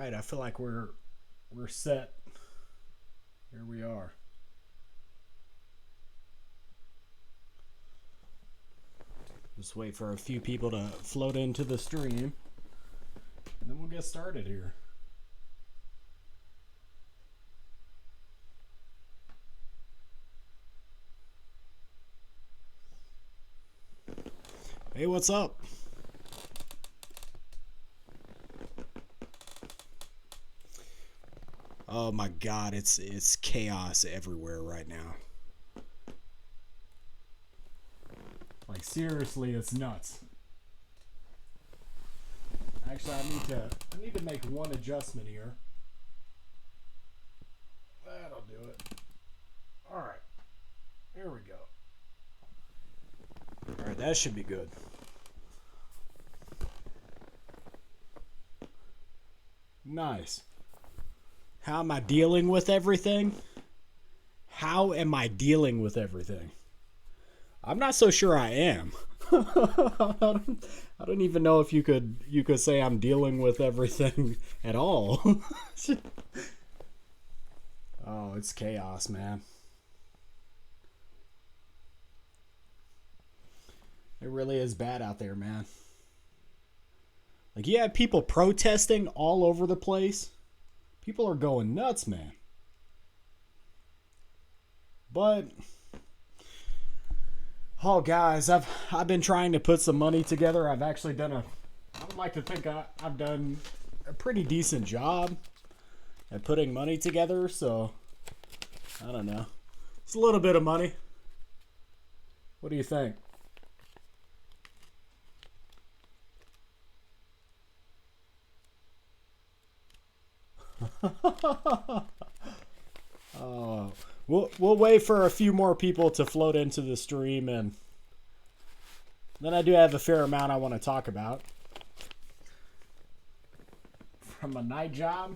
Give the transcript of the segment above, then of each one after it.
right, I feel like we're set. Here we are. Just wait for a few people to float into the stream, and then we'll get started here. Hey, what's up? Oh my God, it's chaos everywhere right now. Like seriously, it's nuts. Actually, I need to make one adjustment here. That'll do it. All right, here we go. All right, that should be good. Nice. How am I dealing with everything? How am I dealing with everything? I'm not so sure I am. I don't even know if you could say I'm dealing with everything at all. Oh, it's chaos, man. It really is bad out there, man. Like, you have people protesting all over the place. People are going nuts, man. But oh, guys, I've been trying to put some money together. I've actually done I would like to think I've done a pretty decent job at putting money together. So I don't know. It's a little bit of money. What do you think? Oh, we'll wait for a few more people to float into the stream, and then I do have a fair amount I want to talk about. From a night job?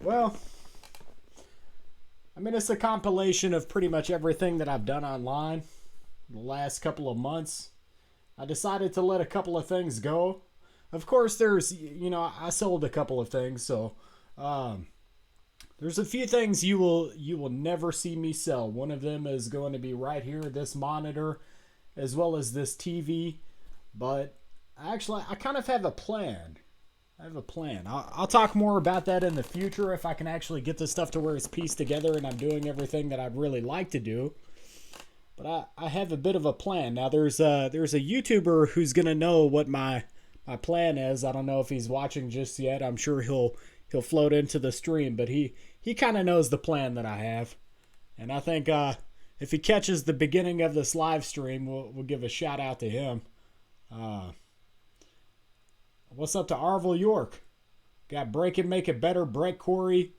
Well, I mean, it's a compilation of pretty much everything that I've done online the last couple of months. I decided to let a couple of things go. Of course, I sold a couple of things, so there's a few things you will never see me sell. One of them is going to be right here, this monitor, as well as this TV. But actually, I kind of have a plan. I'll talk more about that in the future if I can actually get this stuff to where it's pieced together and I'm doing everything that I'd really like to do. But I have a bit of a plan. Now, there's a YouTuber who's going to know what my plan is. I don't know if he's watching just yet. I'm sure he'll float into the stream, but he kind of knows the plan that I have. And I think if he catches the beginning of this live stream, we'll give a shout out to him. What's up to Arville York? Got Break It, Make It Better, Brett Corey,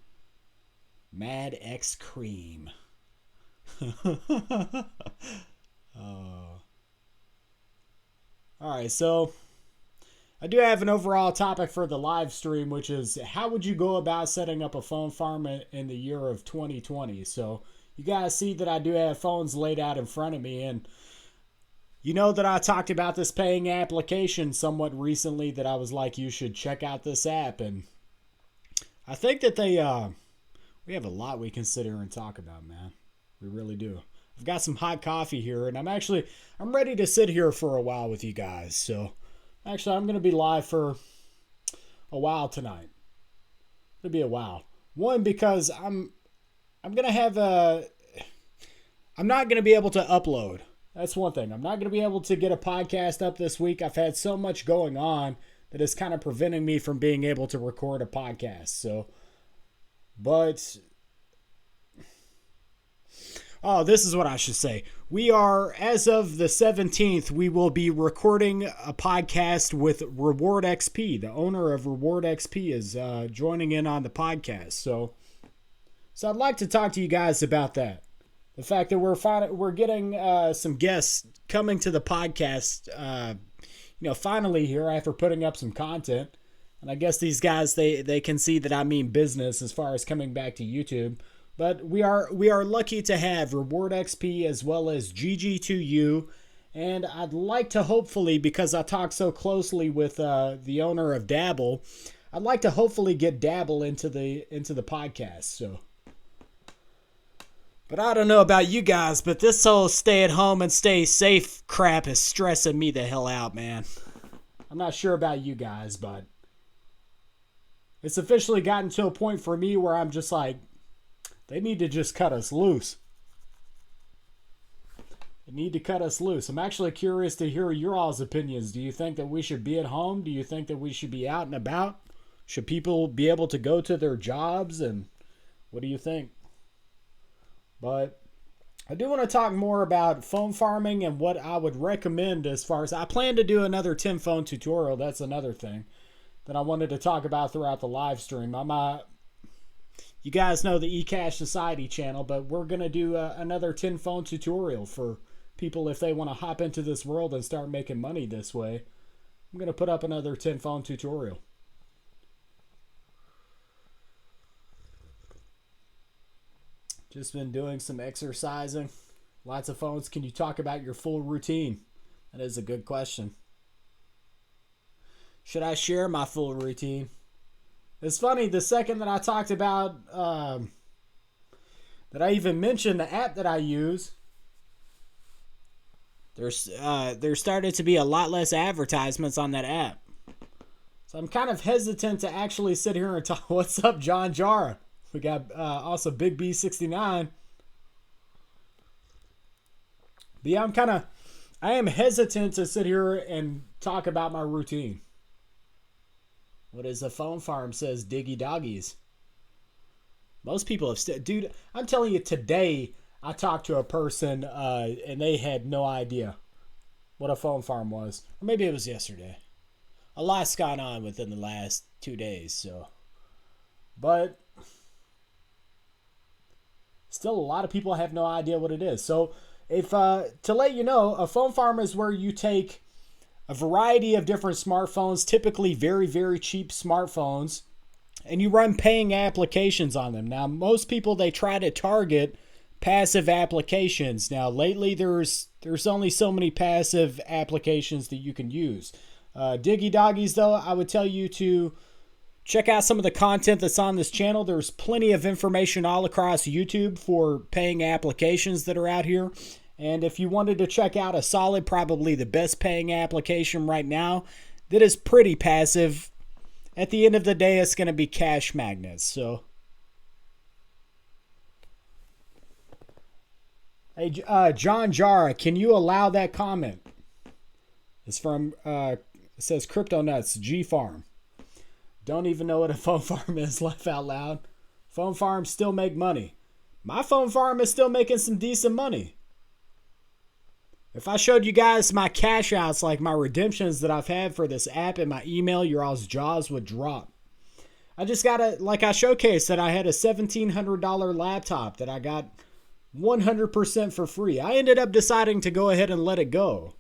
Mad X Cream. Alright, so I do have an overall topic for the live stream, which is how would you go about setting up a phone farm in the year of 2020? So you guys see that I do have phones laid out in front of me, and you know that I talked about this paying application somewhat recently, that I was like, you should check out this app. And I think that we have a lot we can sit here and talk about, man. We really do. I've got some hot coffee here, and I'm ready to sit here for a while with you guys. So actually, I'm going to be live for a while tonight. It'll be a while. One, because I'm going to have I'm not going to be able to upload. That's one thing. I'm not going to be able to get a podcast up this week. I've had so much going on that is kind of preventing me from being able to record a podcast. So, but oh, this is what I should say. We are, as of the 17th, we will be recording a podcast with Reward XP. The owner of Reward XP is joining in on the podcast. So I'd like to talk to you guys about that. The fact that we're getting some guests coming to the podcast, finally here after putting up some content. And I guess these guys, they can see that I mean business as far as coming back to YouTube. But we are lucky to have Reward XP as well as GG2U And I'd like to hopefully, because I talk so closely with the owner of Dabble, I'd like to hopefully get Dabble into the podcast. So, but I don't know about you guys, but this whole stay at home and stay safe crap is stressing me the hell out, man. I'm not sure about you guys, but it's officially gotten to a point for me where I'm just like, they need to just cut us loose. They need to cut us loose. I'm actually curious to hear your all's opinions. Do you think that we should be at home? Do you think that we should be out and about? Should people be able to go to their jobs? And what do you think? But I do want to talk more about phone farming and what I would recommend as far as I plan to do another 10 phone tutorial. That's another thing that I wanted to talk about throughout the live stream. You guys know the eCash Society channel, but we're going to do another 10 phone tutorial for people if they want to hop into this world and start making money this way. I'm going to put up another 10 phone tutorial. Just been doing some exercising. Lots of phones. Can you talk about your full routine? That is a good question. Should I share my full routine? It's funny, the second that I talked about, that I even mentioned the app that I use, there started to be a lot less advertisements on that app. So I'm kind of hesitant to actually sit here and talk. What's up, John Jara? We got also Big B69. But yeah, I am hesitant to sit here and talk about my routine. What is a phone farm says diggy doggies. Most people have dude, I'm telling you, today I talked to a person and they had no idea what a phone farm was. Or maybe it was yesterday. A lot's gone on within the last 2 days, so. But still, a lot of people have no idea what it is. So, if to let you know, a phone farm is where you take a variety of different smartphones, typically very, very cheap smartphones, and you run paying applications on them. Now, most people, they try to target passive applications. Now, lately, there's only so many passive applications that you can use. Diggy Doggies, though, I would tell you to check out some of the content that's on this channel. There's plenty of information all across YouTube for paying applications that are out here. And if you wanted to check out a solid, probably the best paying application right now that is pretty passive, at the end of the day, it's going to be Cash Magnets. So, hey, John Jara, can you allow that comment? It's from, it says Crypto Nuts, G Farm. Don't even know what a phone farm is, laugh out loud. Phone farms still make money. My phone farm is still making some decent money. If I showed you guys my cash outs, like my redemptions that I've had for this app in my email, your all's jaws would drop. I just got like I showcased that I had a $1,700 laptop that I got 100% for free. I ended up deciding to go ahead and let it go.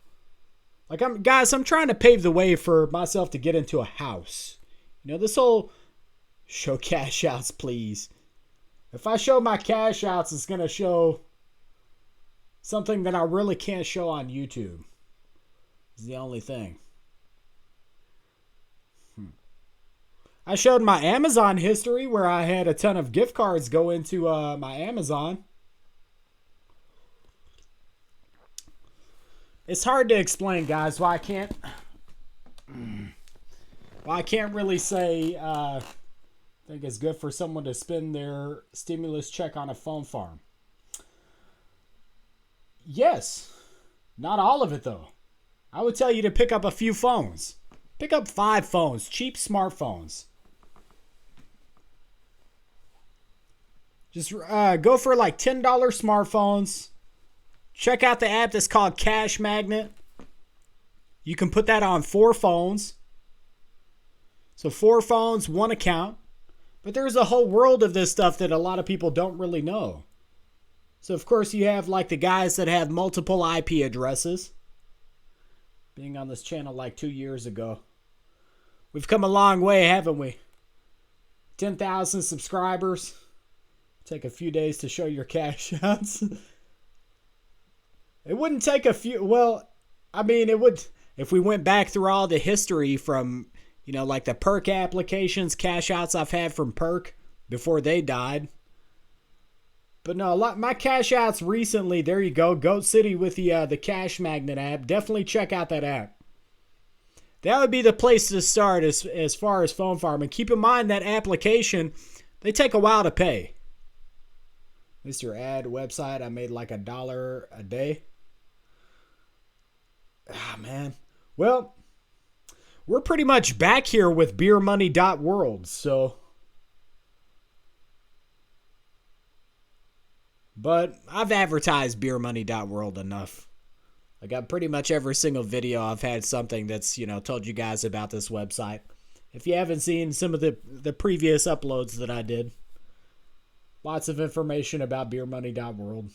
Like, I'm trying to pave the way for myself to get into a house. You know, this whole show cash outs, please. If I show my cash outs, it's going to show something that I really can't show on YouTube. It's the only thing. I showed my Amazon history where I had a ton of gift cards go into my Amazon. It's hard to explain, guys, why I can't really say I think it's good for someone to spend their stimulus check on a phone farm. Yes. Not all of it, though. I would tell you to pick up a few phones. Pick up 5 phones, cheap smartphones. Just go for like $10 smartphones. Check out the app that's called Cash Magnet. You can put that on 4 phones. So 4 phones, 1 account. But there's a whole world of this stuff that a lot of people don't really know. So, of course, you have like the guys that have multiple IP addresses. Being on this channel like 2 years ago. We've come a long way, haven't we? 10,000 subscribers. Take a few days to show your cash outs. It wouldn't take a few. Well, I mean, it would, if we went back through all the history from, like the perk applications, cash outs I've had from perk before they died. But no, my cash outs recently, there you go. Goat City with the Cash Magnet app. Definitely check out that app. That would be the place to start as far as phone farming. Keep in mind that application, they take a while to pay. Mr. Ad website, I made like $1 a day. Ah, man. Well, we're pretty much back here with Beermoney.world, so. But I've advertised Beermoney.world enough. I got pretty much every single video I've had something that's, told you guys about this website. If you haven't seen some of the previous uploads that I did, lots of information about Beermoney.world.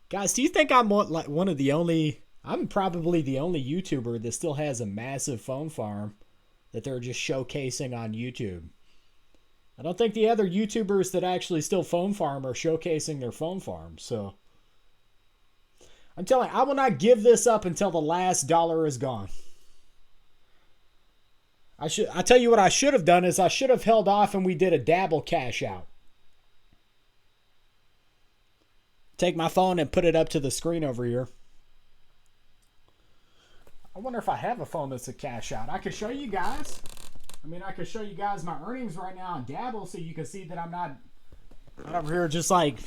Guys, do you think I'm one of the only, I'm probably the only YouTuber that still has a massive phone farm that they're just showcasing on YouTube? I don't think the other YouTubers that actually still phone farm are showcasing their phone farm. So I'm telling you, I will not give this up until the last dollar is gone. I tell you what I should have done is I should have held off and we did a dabble cash out. Take my phone and put it up to the screen over here. I wonder if I have a phone that's a cash out. I could show you guys. I could show you guys my earnings right now on Dabble so you can see that I'm not over here just like,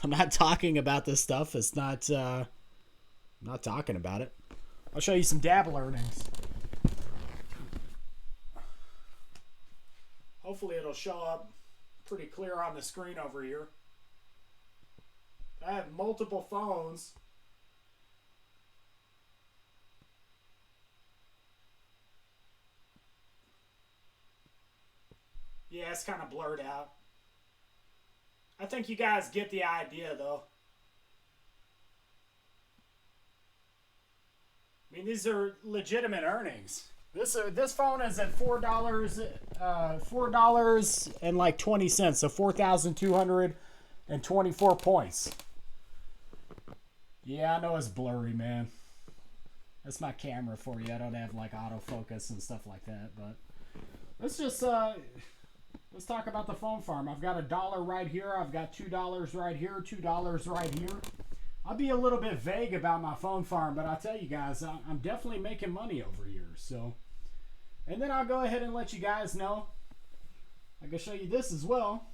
I'm not talking about this stuff. It's not, I'm not talking about it. I'll show you some Dabble earnings. Hopefully it'll show up pretty clear on the screen over here. I have multiple phones. Yeah, it's kind of blurred out. I think you guys get the idea, though. These are legitimate earnings. This phone is at $4 and like 20 cents, so 4,224 points. Yeah, I know it's blurry, man. That's my camera for you. I don't have like autofocus and stuff like that, but let's just let's talk about the phone farm. I've got $1 right here. I've got $2 right here. $2 right here. I'll be a little bit vague about my phone farm, but I'll tell you guys, I'm definitely making money over here. So, and then I'll go ahead and let you guys know. I can show you this as well.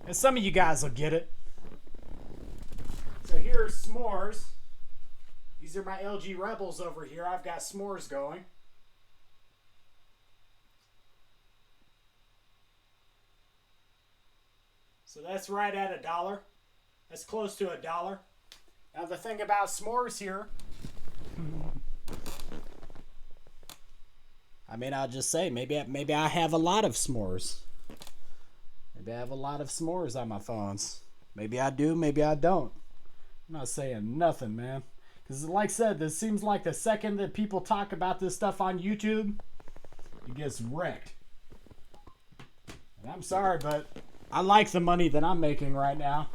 And some of you guys will get it. So here's s'mores. These are my LG Rebels over here. I've got s'mores going. So that's right at $1. That's close to $1. Now the thing about s'mores here, I'll just say maybe I have a lot of s'mores. Maybe I have a lot of s'mores on my phones. Maybe I do, maybe I don't. I'm not saying nothing, man. Because like I said, this seems like the second that people talk about this stuff on YouTube, it gets wrecked. And I'm sorry, but I like the money that I'm making right now.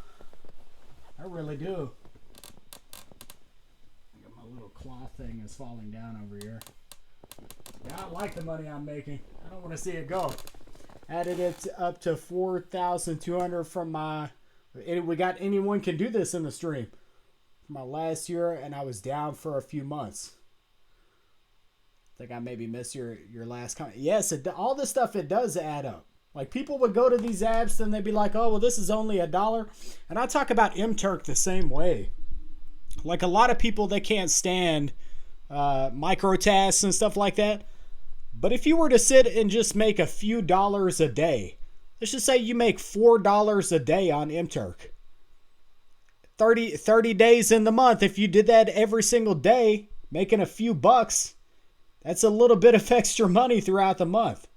I really do. My little cloth thing is falling down over here. Yeah, I like the money I'm making. I don't want to see it go. Added it up to 4,200 from my... We got anyone can do this in the stream. From my last year, and I was down for a few months. I think I maybe missed your last comment. Yes, all this stuff, it does add up. Like, people would go to these apps and they'd be like, oh, well, this is only $1. And I talk about mTurk the same way. Like, a lot of people, they can't stand micro tasks and stuff like that. But if you were to sit and just make a few dollars a day, let's just say you make $4 a day on mTurk. 30 days in the month, if you did that every single day, making a few bucks, that's a little bit of extra money throughout the month.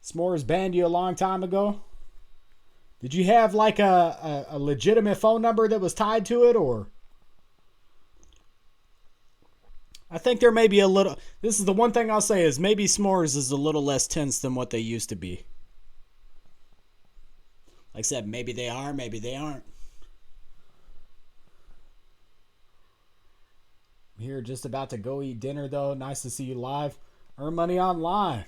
S'mores banned you a long time ago. Did you have like a legitimate phone number that was tied to it, or? I think there may be a little, this is the one thing I'll say is maybe s'mores is a little less tense than what they used to be. Like I said, maybe they are, maybe they aren't. Here, just about to go eat dinner, though. Nice to see you live. Earn money online.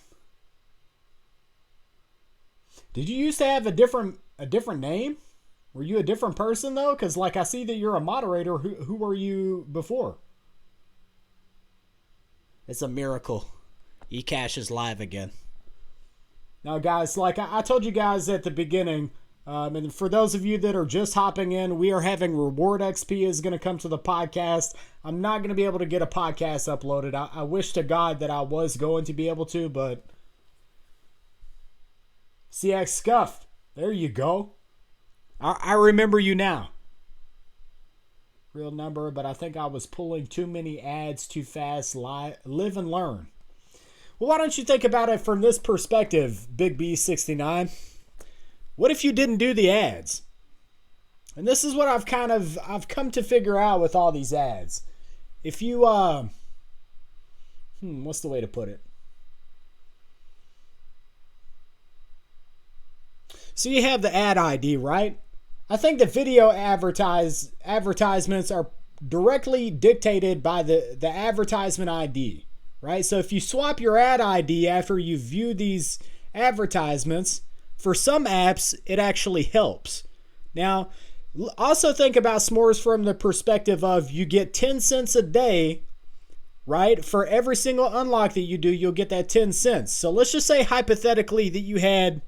Did you used to have a different name? Were you a different person, though? Because, like, I see that you're a moderator. Who were you before? It's a miracle. eCash is live again. Now, guys, like I told you guys at the beginning, and for those of you that are just hopping in, we are having Reward XP is going to come to the podcast. I'm not going to be able to get a podcast uploaded. I wish to God that I was going to be able to, but CX Scuffed. There you go. I remember you now. Real number, but I think I was pulling too many ads too fast. Live and learn. Well, why don't you think about it from this perspective, Big B69? What if you didn't do the ads? And this is what I've come to figure out with all these ads. If you what's the way to put it? So you have the ad ID, right? I think the video advertisements are directly dictated by the advertisement ID, right? So if you swap your ad ID after you view these advertisements, for some apps, it actually helps. Now, also think about s'mores from the perspective of you get 10 cents a day, right? For every single unlock that you do, you'll get that 10 cents. So let's just say hypothetically that you had,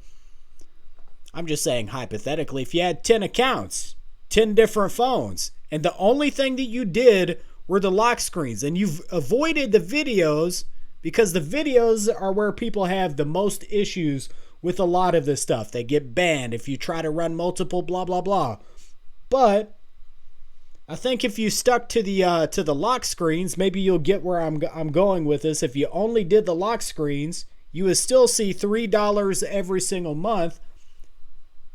I'm just saying hypothetically, if you had 10 accounts, 10 different phones, and the only thing that you did were the lock screens, and you've avoided the videos because the videos are where people have the most issues with a lot of this stuff. They get banned if you try to run multiple blah, blah, blah. But I think if you stuck to the lock screens, maybe you'll get where I'm going with this. If you only did the lock screens, you would still see $3 every single month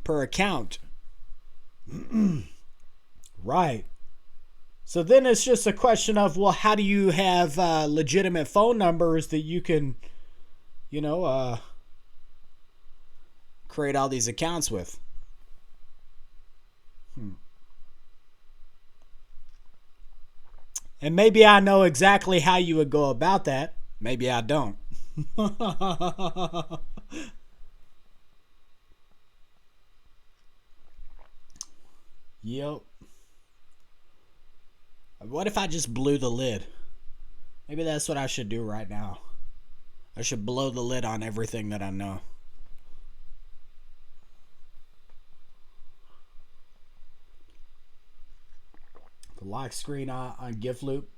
per account. Right. So then it's just a question of, well, how do you have legitimate phone numbers that you can, create all these accounts with? And maybe I know exactly how you would go about that. Maybe I don't. Yep. What if I just blew the lid? Maybe that's what I should do right now. I should blow the lid on everything that I know. The lock screen on gift loop.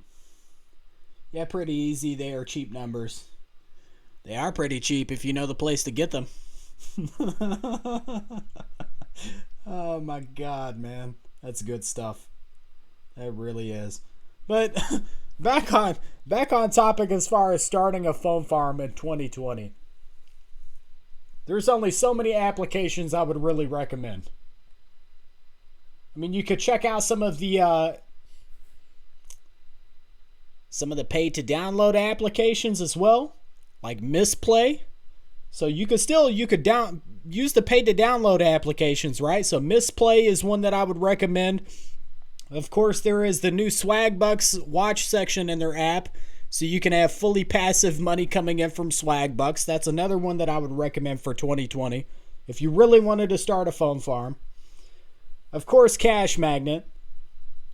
Yeah, pretty easy. They are cheap numbers. They are pretty cheap if you know the place to get them. Oh my God, man. That's good stuff. That really is. But back on topic as far as starting a phone farm in 2020. There's only so many applications I would really recommend. I mean, you could check out some of the pay to download applications as well, like Misplay. So you could use the pay to download applications, right? So Misplay is one that I would recommend. Of course, there is the new Swag Bucks watch section in their app, so you can have fully passive money coming in from Swag Bucks. That's another one that I would recommend for 2020 if you really wanted to start a phone farm. Of course, Cash Magnet.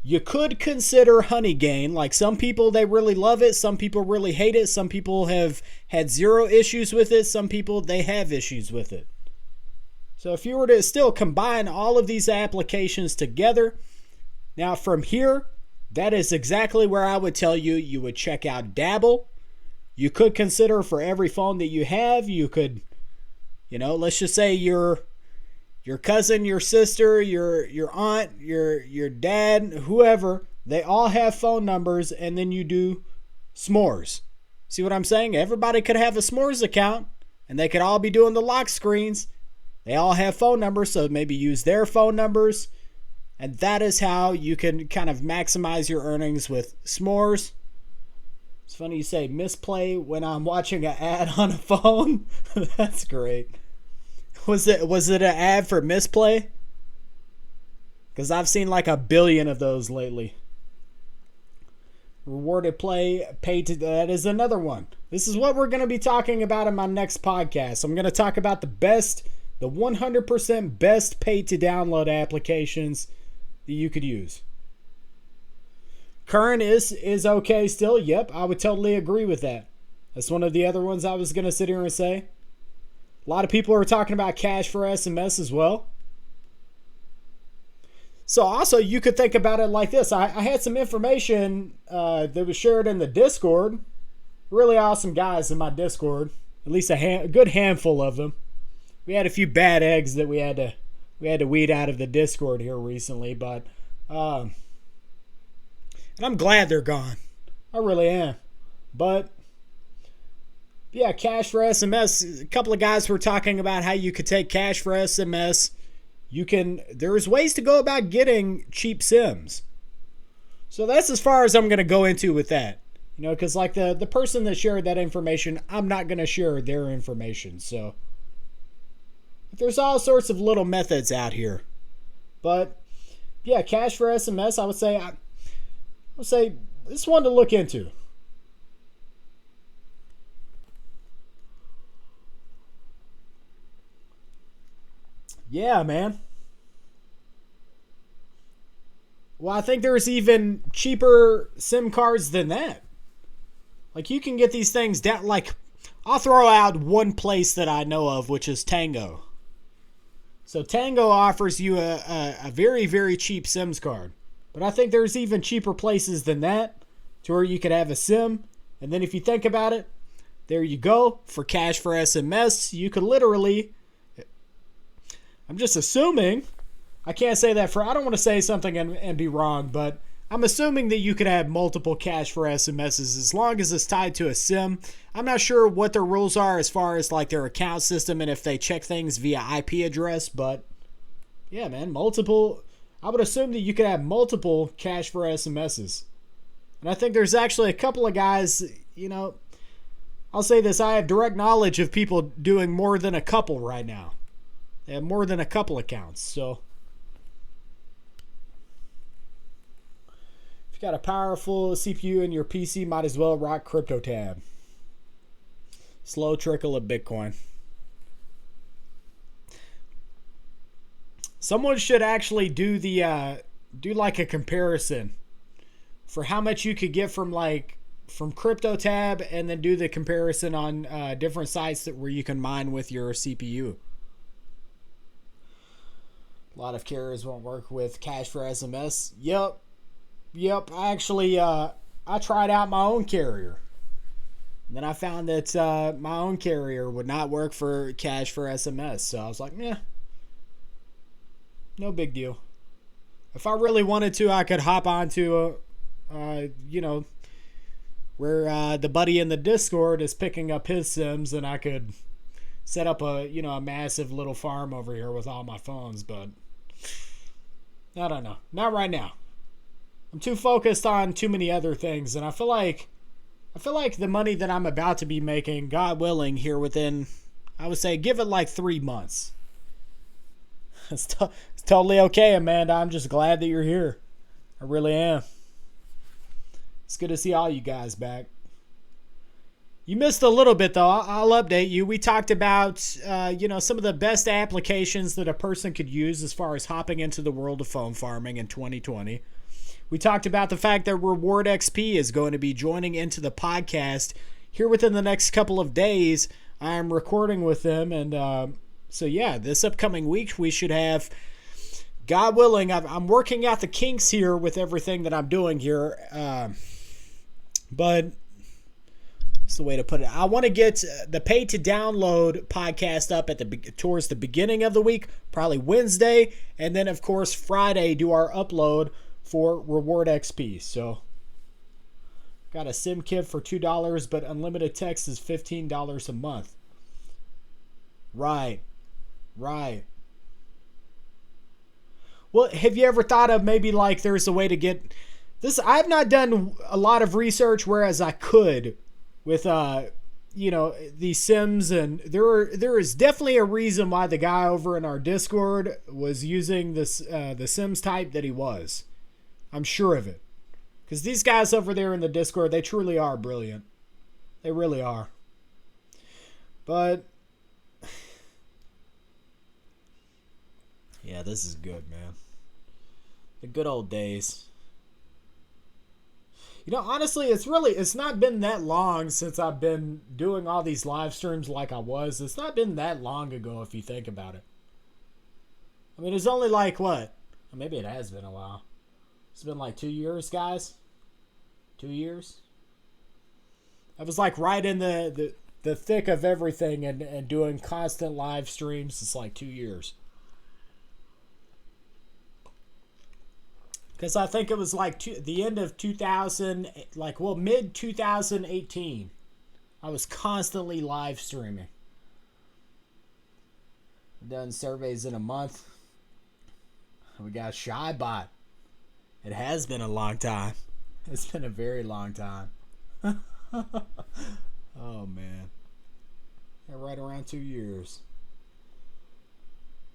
You could consider Honey Gain. Like, some people, they really love it. Some people really hate it. Some people have had zero issues with it. Some people, they have issues with it. So if you were to still combine all of these applications together, now from here, that is exactly where I would tell you would check out Dabble. You could consider for every phone that you have, you could, let's just say your cousin, your sister, your aunt, your dad, whoever, they all have phone numbers, and then you do s'mores. See what I'm saying? Everybody could have a s'mores account, and they could all be doing the lock screens. They all have phone numbers, so maybe use their phone numbers. And that is how you can kind of maximize your earnings with s'mores. It's funny you say Misplay when I'm watching an ad on a phone. That's great. Was it an ad for Misplay? Because I've seen like 1 billion of those lately. Rewarded play, pay to, that is another one. This is what we're going to be talking about in my next podcast. I'm going to talk about the 100% best pay to download applications that you could use. Current is okay still. Yep, I would totally agree with that. That's one of the other ones I was going to sit here and say. A lot of people are talking about Cash for SMS as well. So also, you could think about it like this. I had some information that was shared in the Discord. Really awesome guys in my Discord. At least a good handful of them. We had a few bad eggs that we had to weed out of the Discord here recently, but and I'm glad they're gone. I really am. But yeah, Cash for SMS. A couple of guys were talking about how you could take Cash for SMS. There's ways to go about getting cheap SIMs. So that's as far as I'm going to go into with that. Because like the person that shared that information, I'm not going to share their information. So there's all sorts of little methods out here. But yeah, Cash for SMS, I would say it's one to look into. Yeah, man. Well, I think there's even cheaper SIM cards than that. Like, you can get these things down. Like, I'll throw out one place that I know of, which is Tango. So Tango offers you a very, very cheap SIMs card. But I think there's even cheaper places than that to where you could have a SIM. And then if you think about it, there you go. For Cash for SMS, you could literally... I'm just assuming, I can't say that I don't want to say something and be wrong, but I'm assuming that you could have multiple Cash for SMSs as long as it's tied to a SIM. I'm not sure what their rules are as far as like their account system and if they check things via IP address, but yeah, man, I would assume that you could have multiple Cash for SMSs. And I think there's actually a couple of guys, I'll say this, I have direct knowledge of people doing more than a couple right now. They have more than a couple accounts, so if you got a powerful CPU in your PC, might as well rock CryptoTab. Slow trickle of Bitcoin. Someone should actually do like a comparison for how much you could get from CryptoTab, and then do the comparison on different sites where you can mine with your CPU. A lot of carriers won't work with Cash for SMS. Yep. I actually, I tried out my own carrier. And then I found that my own carrier would not work for Cash for SMS. So I was like, no big deal. If I really wanted to, I could hop onto, where the buddy in the Discord is picking up his SIMs, and I could set up a massive little farm over here with all my phones, but I don't know. Not right now. I'm too focused on too many other things, and I feel like the money that I'm about to be making, God willing, here within, I would say, give it like 3 months. It's totally okay, Amanda. I'm just glad that you're here. I really am. It's good to see all you guys back. You missed a little bit, though. I'll update you. We talked about, some of the best applications that a person could use as far as hopping into the world of phone farming in 2020. We talked about the fact that Reward XP is going to be joining into the podcast here within the next couple of days. I'm recording with them, and so yeah, this upcoming week we should have, God willing, I'm working out the kinks here with everything that I'm doing here, but that's the way to put it. I want to get the pay to download podcast up towards the beginning of the week, probably Wednesday, and then of course Friday do our upload for Reward XP. So got a SIM kit for $2, but unlimited text is $15 a month. Right. Well, have you ever thought of maybe like there's a way to get this? I've not done a lot of research, whereas I could with these SIMs, and there is definitely a reason why the guy over in our Discord was using this the SIMs type that he was. I'm sure of it. Because these guys over there in the Discord, they truly are brilliant. They really are. But yeah, this is good, man. The good old days. You know, honestly, it's not been that long since I've been doing all these live streams like I was. It's not been that long ago if you think about it. I mean, it's only like what? Maybe it has been a while. It's been like 2 years, guys. 2 years. I was like right in the thick of everything and doing constant live streams. It's like 2 years. Because I think it was like the end of 2000, like, well, mid 2018. I was constantly live streaming. I've done surveys in a month. We got ShyBot. It has been a long time. It's been a very long time. Oh, man. Yeah, right around 2 years.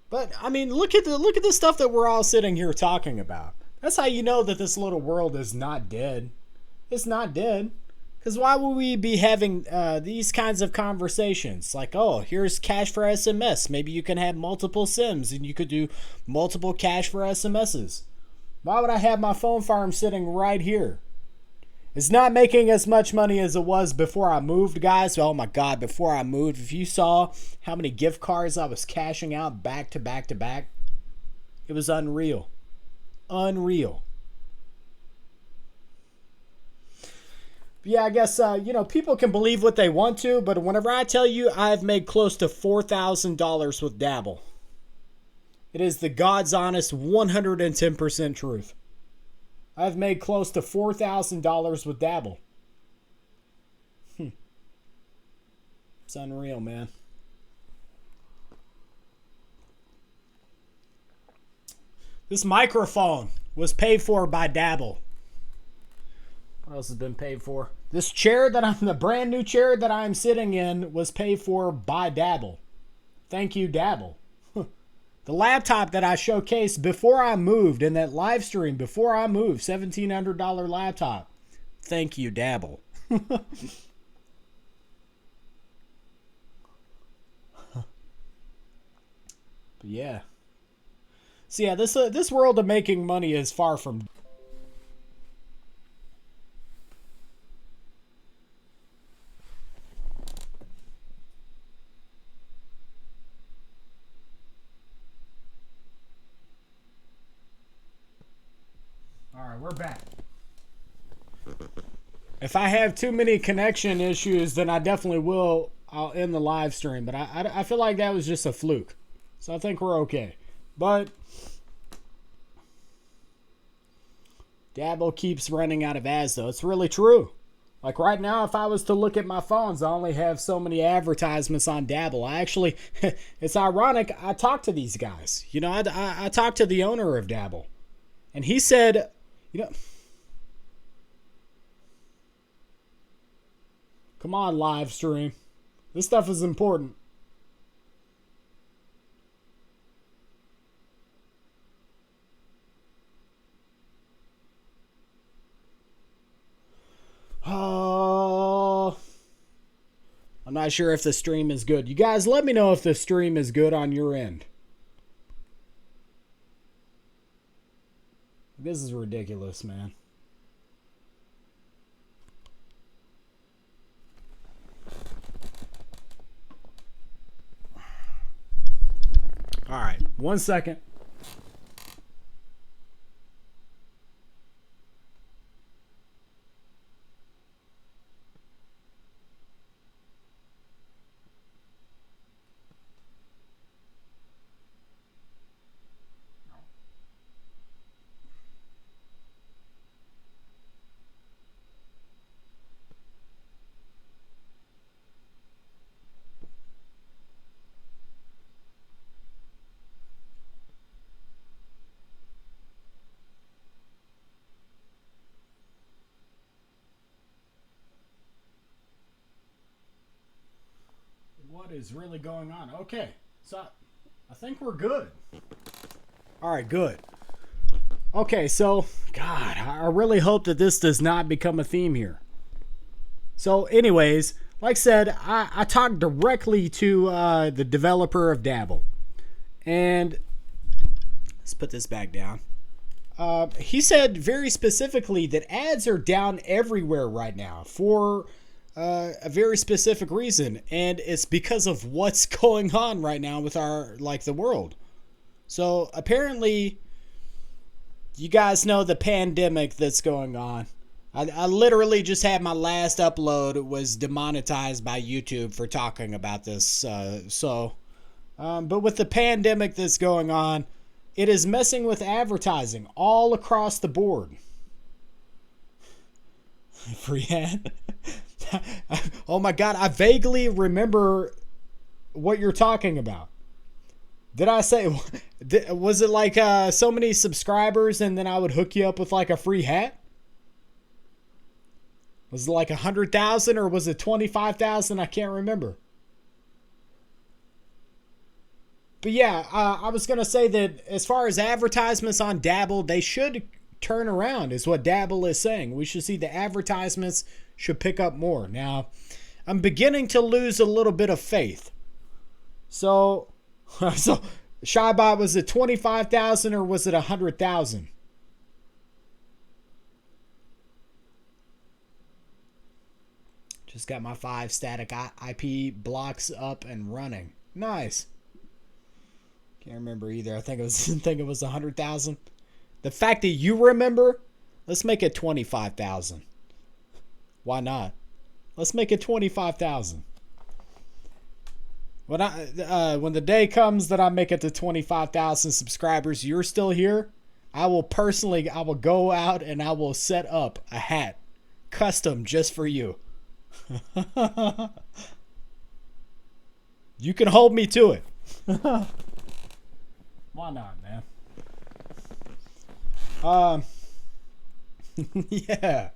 But, I mean, look at the stuff that we're all sitting here talking about. That's how you know that this little world is not dead. It's not dead. Because why would we be having these kinds of conversations? Like, oh, here's cash for SMS. Maybe you can have multiple SIMs and you could do multiple cash for SMSs. Why would I have my phone farm sitting right here? It's not making as much money as it was before I moved, guys. Oh my God, before I moved, if you saw how many gift cards I was cashing out back to back to back, it was unreal. Unreal. But yeah, I guess, people can believe what they want to, but whenever I tell you I've made close to $4,000 with Dabble, it is the God's honest 110% truth. I've made close to $4,000 with Dabble. It's unreal, man. This microphone was paid for by Dabble. What else has been paid for? This chair the brand new chair that I'm sitting in was paid for by Dabble. Thank you, Dabble. The laptop that I showcased before I moved in that live stream, before I moved, $1,700 laptop. Thank you, Dabble. But yeah. So yeah, this world of making money is far from. All right, we're back. If I have too many connection issues, then I definitely will. I'll end the live stream, but I feel like that was just a fluke, so I think we're okay. But Dabble keeps running out of ads, though. It's really true. Like right now, if I was to look at my phones, I only have so many advertisements on Dabble. I actually, it's ironic, I talked to these guys. You know, I talked to the owner of Dabble. And he said, come on, live stream. This stuff is important. Oh, I'm not sure if the stream is good. You guys, let me know if the stream is good on your end. This is ridiculous, man. All right, 1 second. What is really going on? Okay, so I think we're good. All right, good. Okay, so, God, I really hope that this does not become a theme here. So, anyways, like I said, I talked directly to the developer of Dabble. And let's put this back down. He said very specifically that ads are down everywhere right now for a very specific reason. And it's because of what's going on right now with the world. So, apparently, you guys know the pandemic that's going on. I literally just had my last upload was demonetized by YouTube for talking about this. But with the pandemic that's going on, it is messing with advertising all across the board. Free ad? Oh my God, I vaguely remember what you're talking about. Did I say, was it like so many subscribers and then I would hook you up with like a free hat? Was it like 100,000 or was it 25,000? I can't remember. But yeah, I was going to say that as far as advertisements on Dabble, they should turn around is what Dabble is saying. We should see the advertisements should pick up more. Now, I'm beginning to lose a little bit of faith. So Shybot, was it 25,000 or was it 100,000? Just got my 5 static IP blocks up and running. Nice. Can't remember either. I think it was 100,000. The fact that you remember, let's make it 25,000. Why not? Let's make it 25,000. When the day comes that I make it to 25,000 subscribers, you're still here, I will go out and I will set up a hat custom just for you. You can hold me to it. Why not, man? Yeah.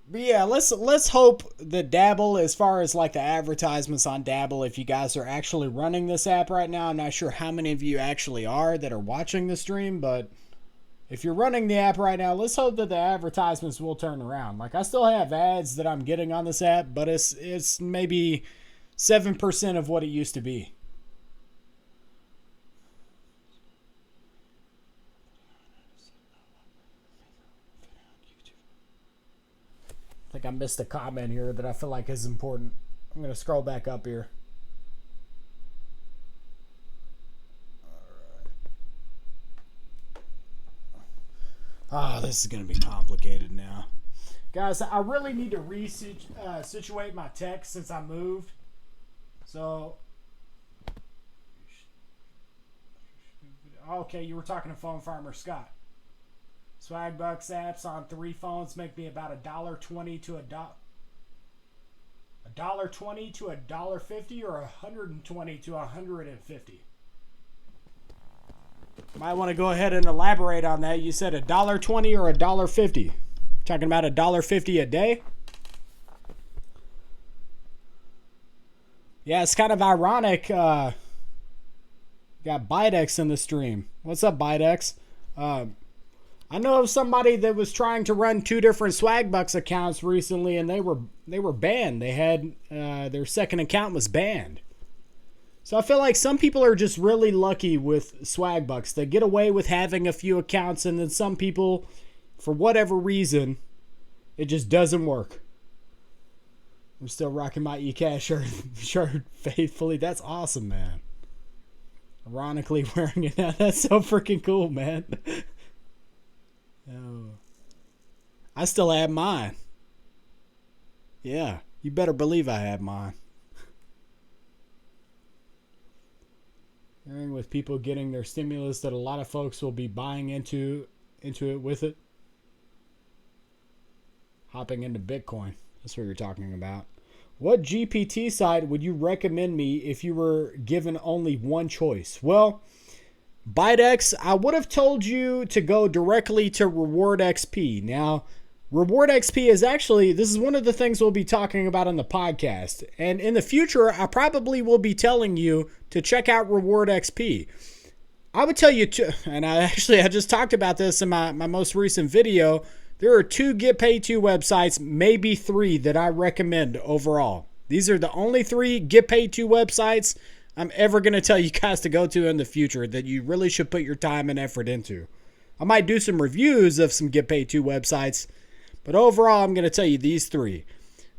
But yeah, let's hope that Dabble, as far as like the advertisements on Dabble, if you guys are actually running this app right now, I'm not sure how many of you actually are that are watching the stream, but if you're running the app right now, let's hope that the advertisements will turn around. Like, I still have ads that I'm getting on this app, but it's maybe 7% of what it used to be. I think I missed a comment here that I feel like is important. I'm going to scroll back up here. Oh, this is going to be complicated now. Guys, I really need to situate my text since I moved. So, okay, you were talking to Phone Farmer Scott. Swagbucks apps on 3 phones make me about $1.20 to $1.20 to $1.50 or $120 to $150. Might want to go ahead and elaborate on that. You said $1.20 or $1.50. Talking about $1.50 a day? Yeah, it's kind of ironic. Got Bidex in the stream. What's up, Bidex? I know of somebody that was trying to run 2 different Swagbucks accounts recently, and they were banned. They had their second account was banned. So I feel like some people are just really lucky with Swagbucks. They get away with having a few accounts, and then some people, for whatever reason, it just doesn't work. I'm still rocking my eCash shirt faithfully. That's awesome, man. Ironically wearing it now. That's so freaking cool, man. Oh. I still have mine. Yeah, you better believe I have mine. Hearing with people getting their stimulus that a lot of folks will be buying into it with it. Hopping into Bitcoin. That's what you're talking about. What GPT site would you recommend me if you were given only one choice? Well, ByteX, I would have told you to go directly to Reward XP. Now, Reward XP is actually, this is one of the things we'll be talking about on the podcast. And in the future, I probably will be telling you to check out Reward XP. I would tell you to, and I just talked about this in my most recent video. There are 2 Get Paid To websites, maybe 3 that I recommend overall. These are the only 3 Get Paid To websites I'm ever going to tell you guys to go to in the future that you really should put your time and effort into. I might do some reviews of some Get Paid To websites, but overall I'm going to tell you these 3.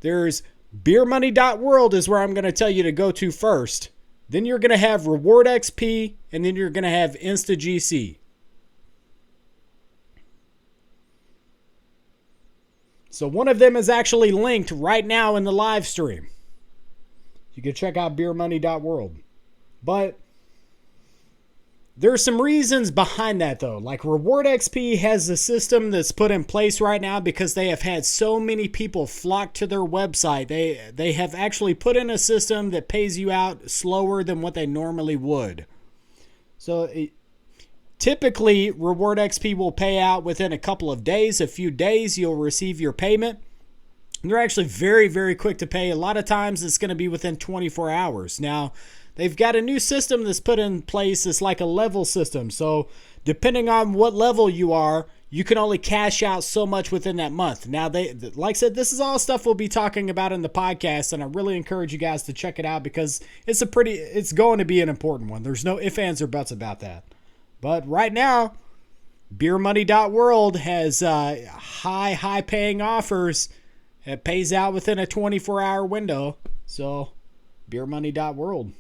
There's Beermoney.world is where I'm going to tell you to go to first. Then you're going to have Reward XP, and then you're going to have InstaGC. So one of them is actually linked right now in the live stream. You can check out Beermoney.world. But there's some reasons behind that, though. Like Reward XP has a system that's put in place right now because they have had so many people flock to their website. They have actually put in a system that pays you out slower than what they normally would. So typically, Reward XP will pay out within a couple of days. A few days, you'll receive your payment. And they're actually very, very quick to pay. A lot of times, it's going to be within 24 hours. Now, they've got a new system that's put in place. It's like a level system. So depending on what level you are, you can only cash out so much within that month. Now, like I said, this is all stuff we'll be talking about in the podcast, and I really encourage you guys to check it out because it's going to be an important one. There's no ifs, ands, or buts about that. But right now, Beermoney.world has high paying offers. It pays out within a 24-hour window. So, Beermoney.world.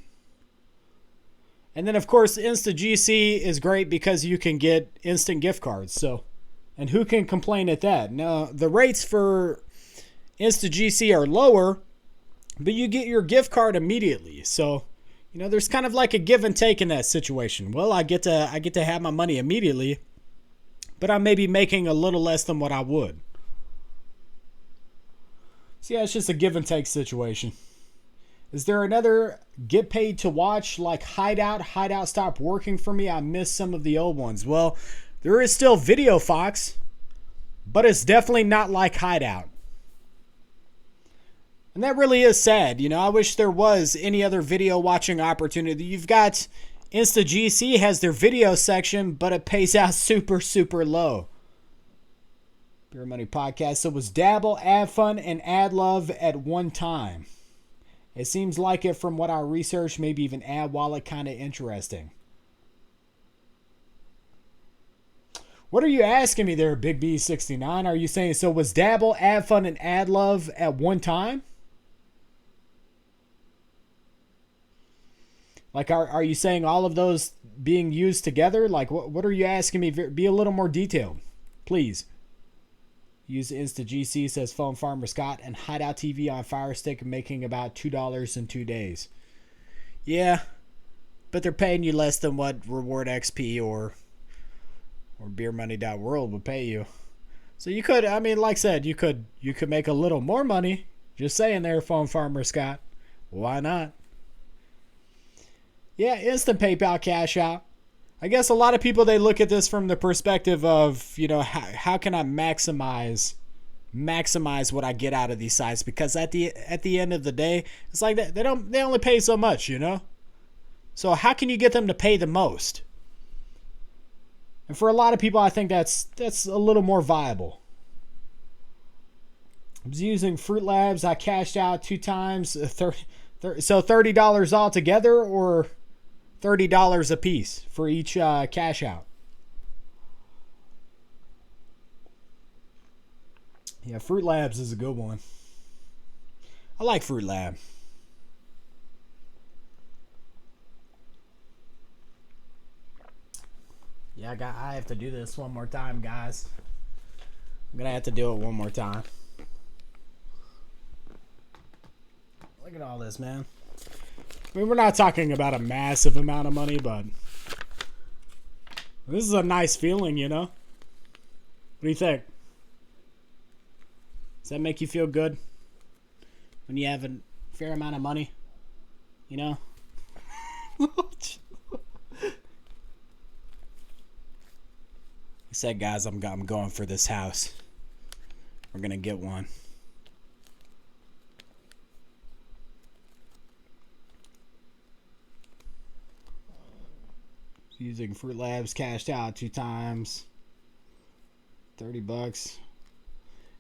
And then, of course, InstaGC is great because you can get instant gift cards. So, and who can complain at that? Now, the rates for InstaGC are lower, but you get your gift card immediately. So, you know, there's kind of like a give and take in that situation. Well, I get to have my money immediately, but I may be making a little less than what I would. So, yeah, it's just a give and take situation. Is there another Get Paid To watch like Hideout? Hideout stopped working for me. I missed some of the old ones. Well, there is still Video Fox, but it's definitely not like Hideout. And that really is sad. You know, I wish there was any other video watching opportunity. You've got InstaGC has their video section, but it pays out super, super low. Beer Money Podcast. So it was Dabble, Ad Fun, and Ad Love at one time. It seems like it from what I researched, maybe even Ad Wallet, kind of interesting. What are you asking me there, Big B69? Are you saying, so was Dabble, Ad Fun, and Ad Love at one time? Like, are you saying all of those being used together? Like, what are you asking me? Be a little more detailed, please. Use InstaGC, says Phone Farmer Scott, and Hideout TV on Fire Stick, making about $2 in 2 days. Yeah, but they're paying you less than what Reward XP or Beermoney.world would pay you. So you could, I mean, like I said, you could make a little more money. Just saying there, Phone Farmer Scott. Why not? Yeah, instant PayPal cash out. I guess a lot of people, they look at this from the perspective of, you know, how can I maximize what I get out of these sites? Because at the end of the day, it's like they only pay so much, you know? So how can you get them to pay the most? And for a lot of people, I think that's a little more viable. I was using Fruit Labs. I cashed out 2 times. So $30 altogether, or $30 a piece for each cash out. Yeah, Fruit Labs is a good one. I like Fruit Lab. Yeah, I have to do this one more time, guys. I'm going to have to do it one more time. Look at all this, man. I mean, we're not talking about a massive amount of money, but this is a nice feeling, you know? What do you think? Does that make you feel good? When you have a fair amount of money? You know? I said, guys, I'm going for this house. We're going to get one. Using Fruit Labs, cashed out 2 times. $30.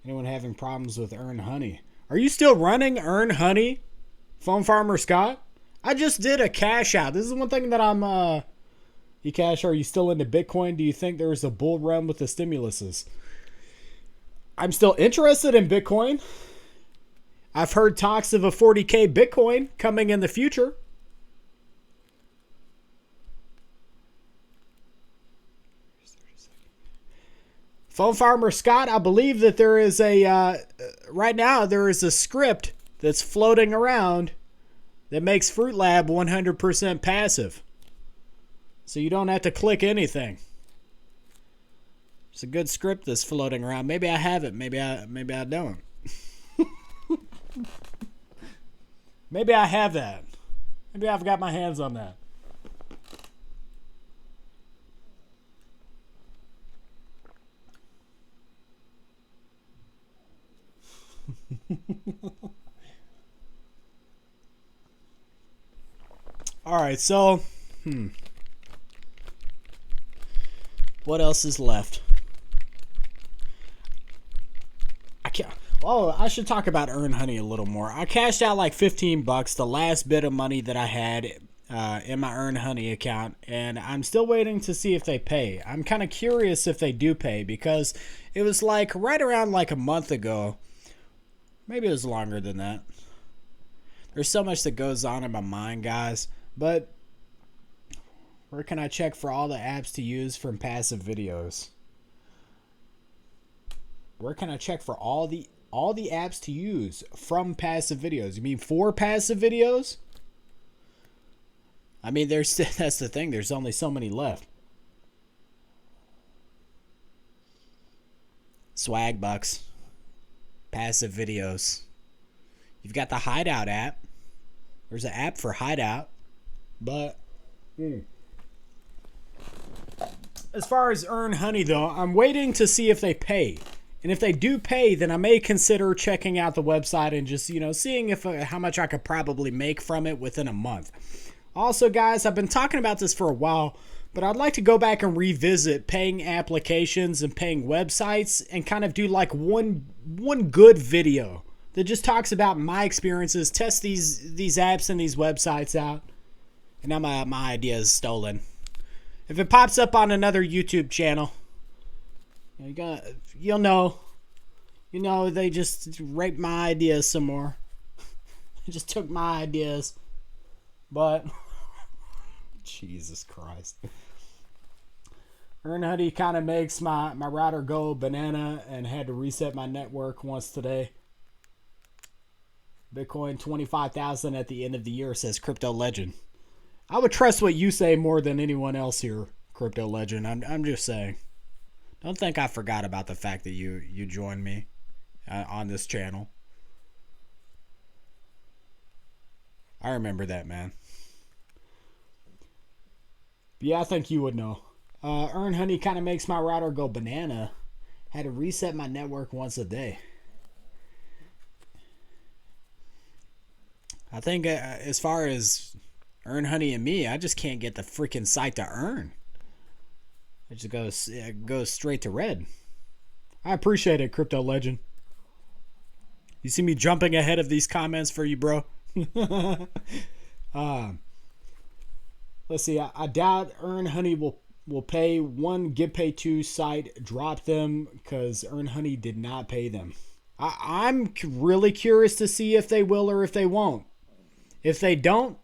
Anyone having problems with Earn Honey? Are you still running Earn Honey? Phone Farmer Scott? I just did a cash out. This is one thing that I'm Cash, are you still into Bitcoin? Do you think there is a bull run with the stimuluses? I'm still interested in Bitcoin. I've heard talks of a 40K Bitcoin coming in the future. Phone Farmer Scott, I believe that there is right now there is a script that's floating around that makes Fruit Lab 100% passive. So you don't have to click anything. It's a good script that's floating around. Maybe I have it. Maybe I don't. Maybe I have that. Maybe I've got my hands on that. All right, so what else is left? I should talk about Earn Honey a little more. I cashed out like $15, the last bit of money that I had in my Earn Honey account, and I'm still waiting to see if they pay. I'm kind of curious if they do pay, because it was like right around like a month ago. Maybe it was longer than that. There's so much that goes on in my mind, guys. But where can I check for all the apps to use from passive videos? Where can I check for all the apps to use from passive videos? You mean for passive videos? I mean, that's the thing. There's only so many left. Swag bucks. Passive videos. You've got the Hideout app. There's an app for Hideout. But as far as Earn Honey, though, I'm waiting to see if they pay. And if they do pay, then I may consider checking out the website and just, seeing if how much I could probably make from it within a month. Also, guys, I've been talking about this for a while, but I'd like to go back and revisit paying applications and paying websites and kind of do like one good video that just talks about my experiences, test these apps and these websites out. And now my idea is stolen. If it pops up on another YouTube channel, you'll know. They just raped my ideas some more. They just took my ideas. But Jesus Christ. Earn Honey kind of makes my router go banana, and had to reset my network once today. Bitcoin 25,000 at the end of the year, says Crypto Legend. I would trust what you say more than anyone else here, Crypto Legend. I'm just saying. Don't think I forgot about the fact that you joined me on this channel. I remember that, man. But yeah, I think you would know. Earn Honey kind of makes my router go banana. Had to reset my network once a day. I think as far as Earn Honey and me, I just can't get the freaking site to earn. It just goes straight to red. I appreciate it, Crypto Legend. You see me jumping ahead of these comments for you, bro? Let's see. I doubt Earn Honey will pay. One GivePay2 site dropped them because Earn Honey did not pay them. I'm really curious to see if they will or if they won't. If they don't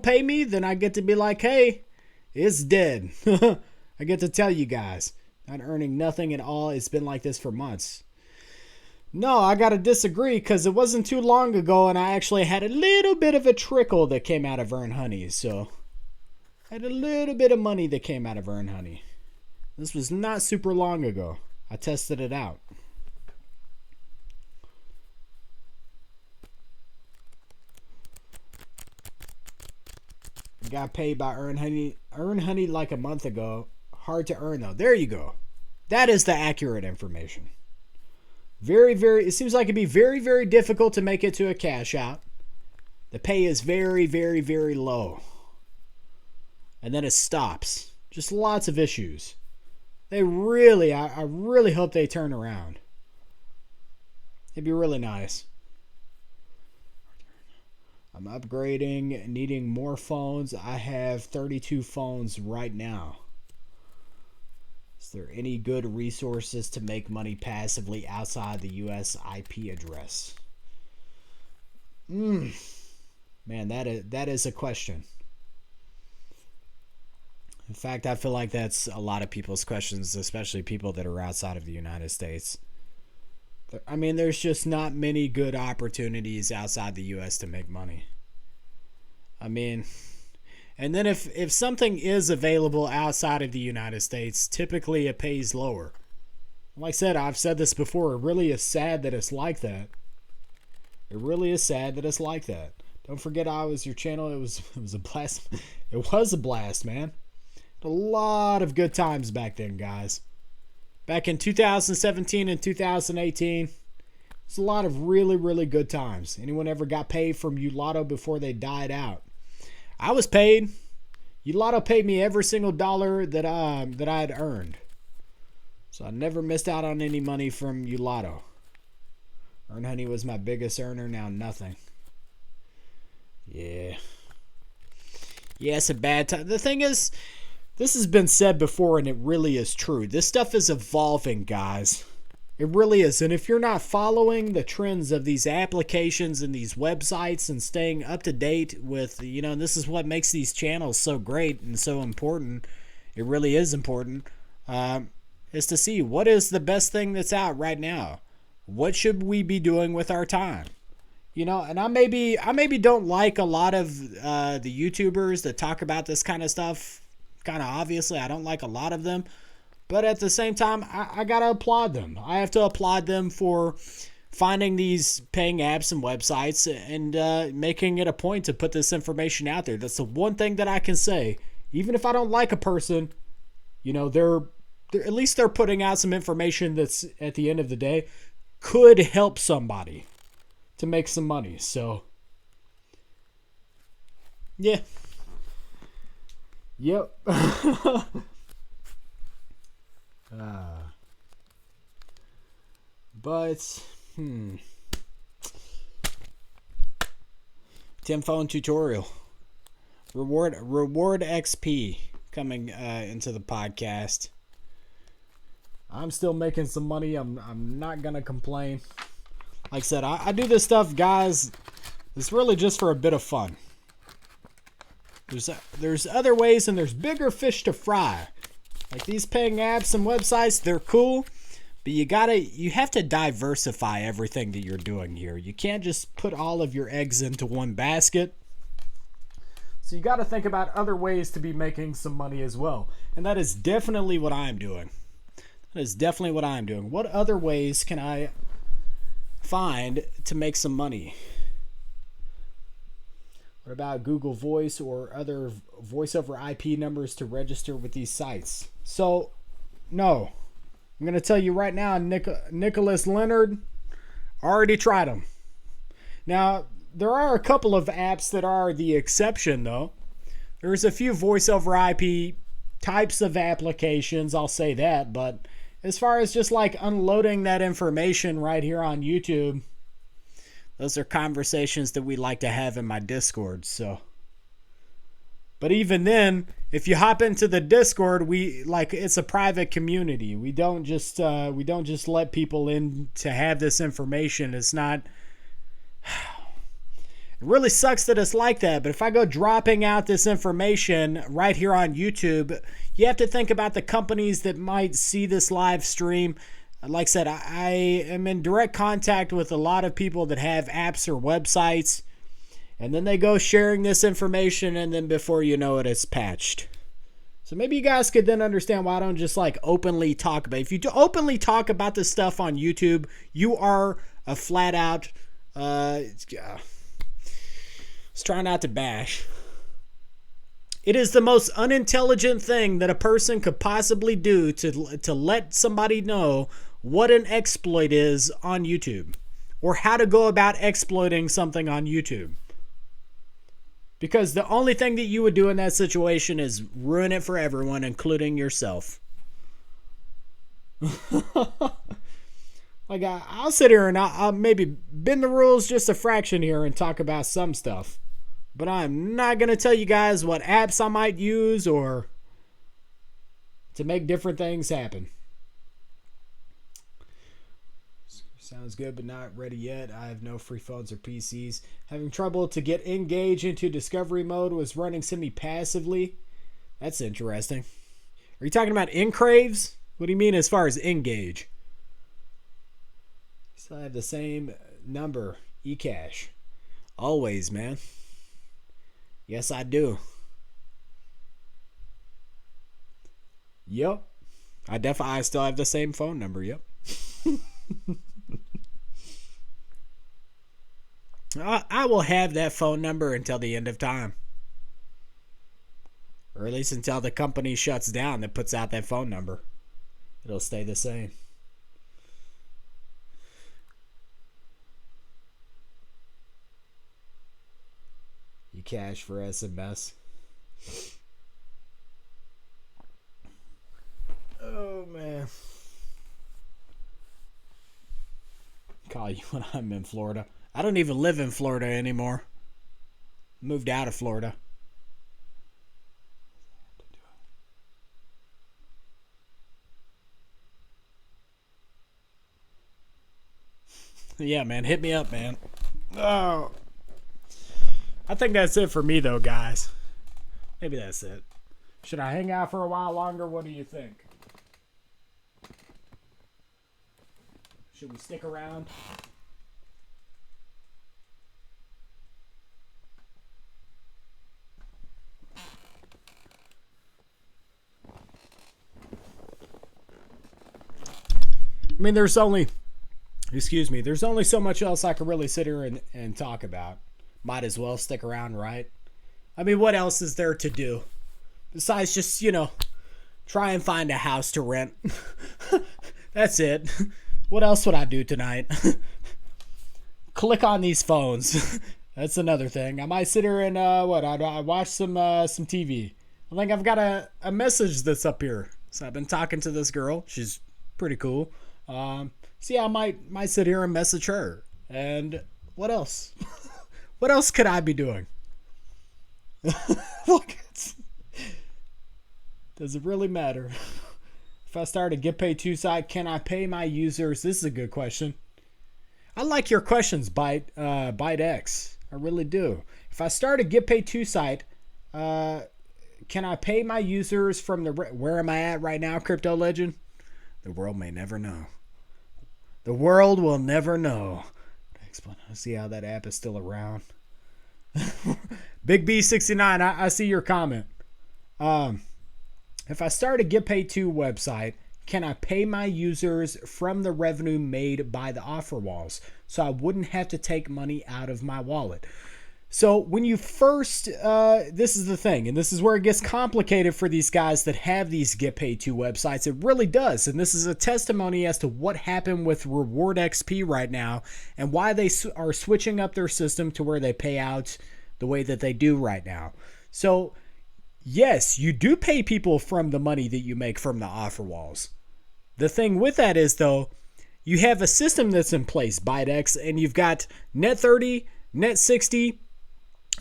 pay me, then I get to be like, hey, it's dead. I get to tell you guys, not earning nothing at all. It's been like this for months. No, I got to disagree, because it wasn't too long ago, and I actually had a little bit of a trickle that came out of Earn Honey. So I had a little bit of money that came out of Earn Honey. This was not super long ago. I tested it out. I got paid by Earn Honey. Earn Honey like a month ago. Hard to earn, though. There you go. That is the accurate information. It seems like it'd be very, very difficult to make it to a cash out. The pay is very, very, very low. And then it stops. Just lots of issues. I really hope they turn around. It'd be really nice. I'm upgrading, needing more phones. I have 32 phones right now. Is there any good resources to make money passively outside the US IP address? Man, that is a question. In fact, I feel like that's a lot of people's questions, especially people that are outside of the United States. I mean, there's just not many good opportunities outside the U.S. to make money. I mean, and then if something is available outside of the United States, typically it pays lower. Like I said, I've said this before, it really is sad that it's like that. It really is sad that it's like that. Don't forget I was your channel. It was a blast. It was a blast, man. A lot of good times back then, guys. Back in 2017 and 2018, it's a lot of really, really good times. Anyone ever got paid from Ulotto before they died out? I was paid. Ulotto paid me every single dollar that I had earned. So I never missed out on any money from Ulotto. Earn Honey was my biggest earner, now nothing. Yeah. Yeah, it's a bad time. The thing is, this has been said before, and it really is true. This stuff is evolving, guys. It really is. And if you're not following the trends of these applications and these websites and staying up to date with, and this is what makes these channels so great and so important. It really is important. Is to see what is the best thing that's out right now. What should we be doing with our time? And I maybe don't like a lot of the YouTubers that talk about this kind of stuff. Kind of obviously, I don't like a lot of them. But at the same time, I got to applaud them. I have to applaud them for finding these paying apps and websites and making it a point to put this information out there. That's the one thing that I can say. Even if I don't like a person, they're at least they're putting out some information that's, at the end of the day, could help somebody to make some money. So, yeah. Yep. But 10 phone tutorial. Reward XP coming into the podcast. I'm still making some money. I'm not gonna complain. Like I said, I do this stuff, guys. It's really just for a bit of fun. There's other ways, and there's bigger fish to fry. Like these paying apps and websites, they're cool, but you have to diversify everything that you're doing here. You can't just put all of your eggs into one basket. So you got to think about other ways to be making some money as well. And that is definitely what I'm doing. What other ways can I find to make some money? What about Google Voice or other voice over IP numbers to register with these sites? So, no. I'm going to tell you right now, Nicholas Leonard already tried them. Now, there are a couple of apps that are the exception, though. There's a few voice over IP types of applications, I'll say that. But as far as just like unloading that information right here on YouTube, those are conversations that we like to have in my Discord. But even then, if you hop into the Discord, it's a private community. We don't just let people in to have this information. It's not. It really sucks that it's like that. But if I go dropping out this information right here on YouTube, you have to think about the companies that might see this live stream. Like I said, I am in direct contact with a lot of people that have apps or websites, and then they go sharing this information, and then before you know it, it's patched. So maybe you guys could then understand why I don't just openly talk about it. If you openly talk about this stuff on YouTube, you are a flat out, let's try not to bash. It is the most unintelligent thing that a person could possibly do to let somebody know what an exploit is on YouTube, or how to go about exploiting something on YouTube. Because the only thing that you would do in that situation is ruin it for everyone, including yourself. Like, I'll sit here and I'll maybe bend the rules just a fraction here and talk about some stuff. But I'm not going to tell you guys what apps I might use or to make different things happen. Sounds good, but not ready yet. I have no free phones or PCs. Having trouble to get engaged into discovery mode. Was running semi-passively. That's interesting. Are you talking about encraves? What do you mean as far as engage? Still have the same number. eCash. Always, man. Yes, I do. Yep. I still have the same phone number. Yep. I will have that phone number until the end of time. Or at least until the company shuts down that puts out that phone number. It'll stay the same. eCash for SMS. Oh, man. Call you when I'm in Florida. I don't even live in Florida anymore. Moved out of Florida. Yeah, man. Hit me up, man. Oh. I think that's it for me, though, guys. Maybe that's it. Should I hang out for a while longer? What do you think? Should we stick around? I mean, there's only so much else I could really sit here and talk about. Might as well stick around, right? I mean, what else is there to do? Besides just, try and find a house to rent. That's it. What else would I do tonight? Click on these phones. That's another thing. I might sit here and, I watch some TV. I think I've got a message that's up here. So I've been talking to this girl. She's pretty cool. So yeah, I might sit here and message her. And what else? What else could I be doing? Look, does it really matter? If I start a Get Paid To site, can I pay my users? This is a good question. I like your questions, ByteX. I really do. If I start a Get Paid To site, can I pay my users from where am I at right now, Crypto Legend? The world may never know. The world will never know. Let's see how that app is still around. Big B69, I see your comment. If I start a Get Paid To website, can I pay my users from the revenue made by the offer walls so I wouldn't have to take money out of my wallet? So when you first, this is the thing, and this is where it gets complicated for these guys that have these Get Paid To websites. It really does. And this is a testimony as to what happened with Reward XP right now and why they are switching up their system to where they pay out the way that they do right now. So yes, you do pay people from the money that you make from the offer walls. The thing with that is, though, you have a system that's in place, ByteX, and you've got Net 30, Net 60.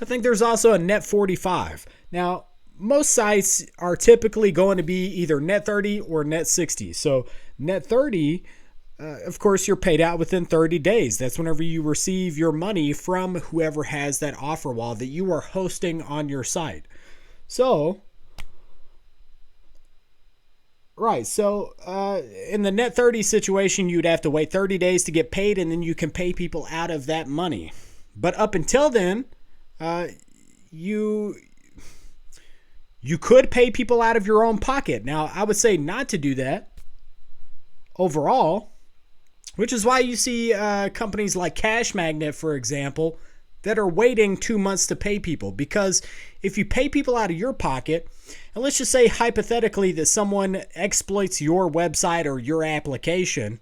I think there's also a Net 45. Now, most sites are typically going to be either Net 30 or Net 60. So Net 30, of course, you're paid out within 30 days. That's whenever you receive your money from whoever has that offer wall that you are hosting on your site. So, right. So, in the Net 30 situation, you'd have to wait 30 days to get paid, and then you can pay people out of that money. But up until then, you could pay people out of your own pocket. Now, I would say not to do that overall, which is why you see companies like Cash Magnet, for example, that are waiting 2 months to pay people. Because if you pay people out of your pocket, and let's just say hypothetically that someone exploits your website or your application,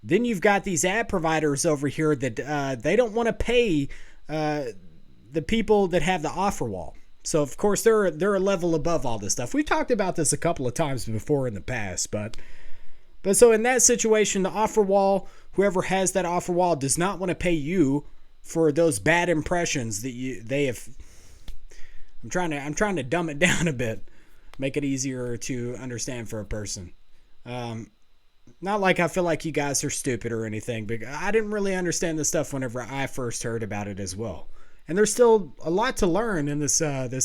Then you've got these ad providers over here that they don't want to pay the people that have the offer wall. So of course they're a level above all this stuff. We've talked about this a couple of times before in the past, but so in that situation, the offer wall, whoever has that offer wall, does not want to pay you for those bad impressions that they have. I'm trying to dumb it down a bit, make it easier to understand for a person. Not like I feel like you guys are stupid or anything, but I didn't really understand this stuff whenever I first heard about it as well. And there's still a lot to learn in this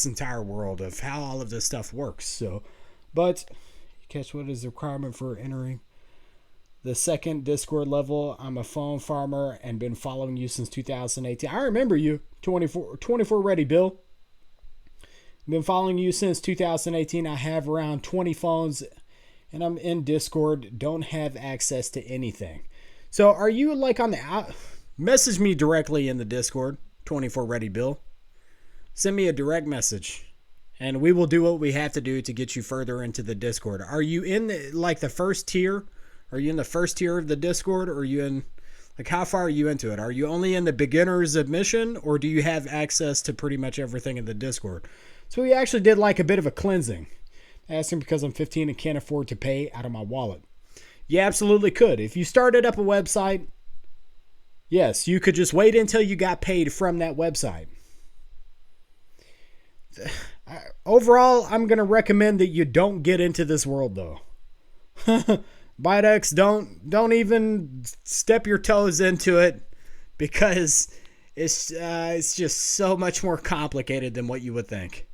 entire world of how all of this stuff works. So, but catch what is the requirement for entering the second Discord level? I'm a phone farmer and been following you since 2018. I remember you, 24 ready, Bill. Been following you since 2018. I have around 20 phones and I'm in Discord. Don't have access to anything. So are you like on the out? Message me directly in the Discord, 24 ready, Bill. Send me a direct message and we will do what we have to do to get you further into the Discord. Are you in the first tier? Are you in the first tier of the Discord, or are you in, like, how far are you into it? Are you only in the beginner's admission, or do you have access to pretty much everything in the Discord? So we actually did like a bit of a cleansing. Asking because I'm 15 and can't afford to pay out of my wallet. You absolutely could. If you started up a website, yes, you could just wait until you got paid from that website. Overall, I'm going to recommend that you don't get into this world, though. Bytex, don't even step your toes into it, because it's just so much more complicated than what you would think.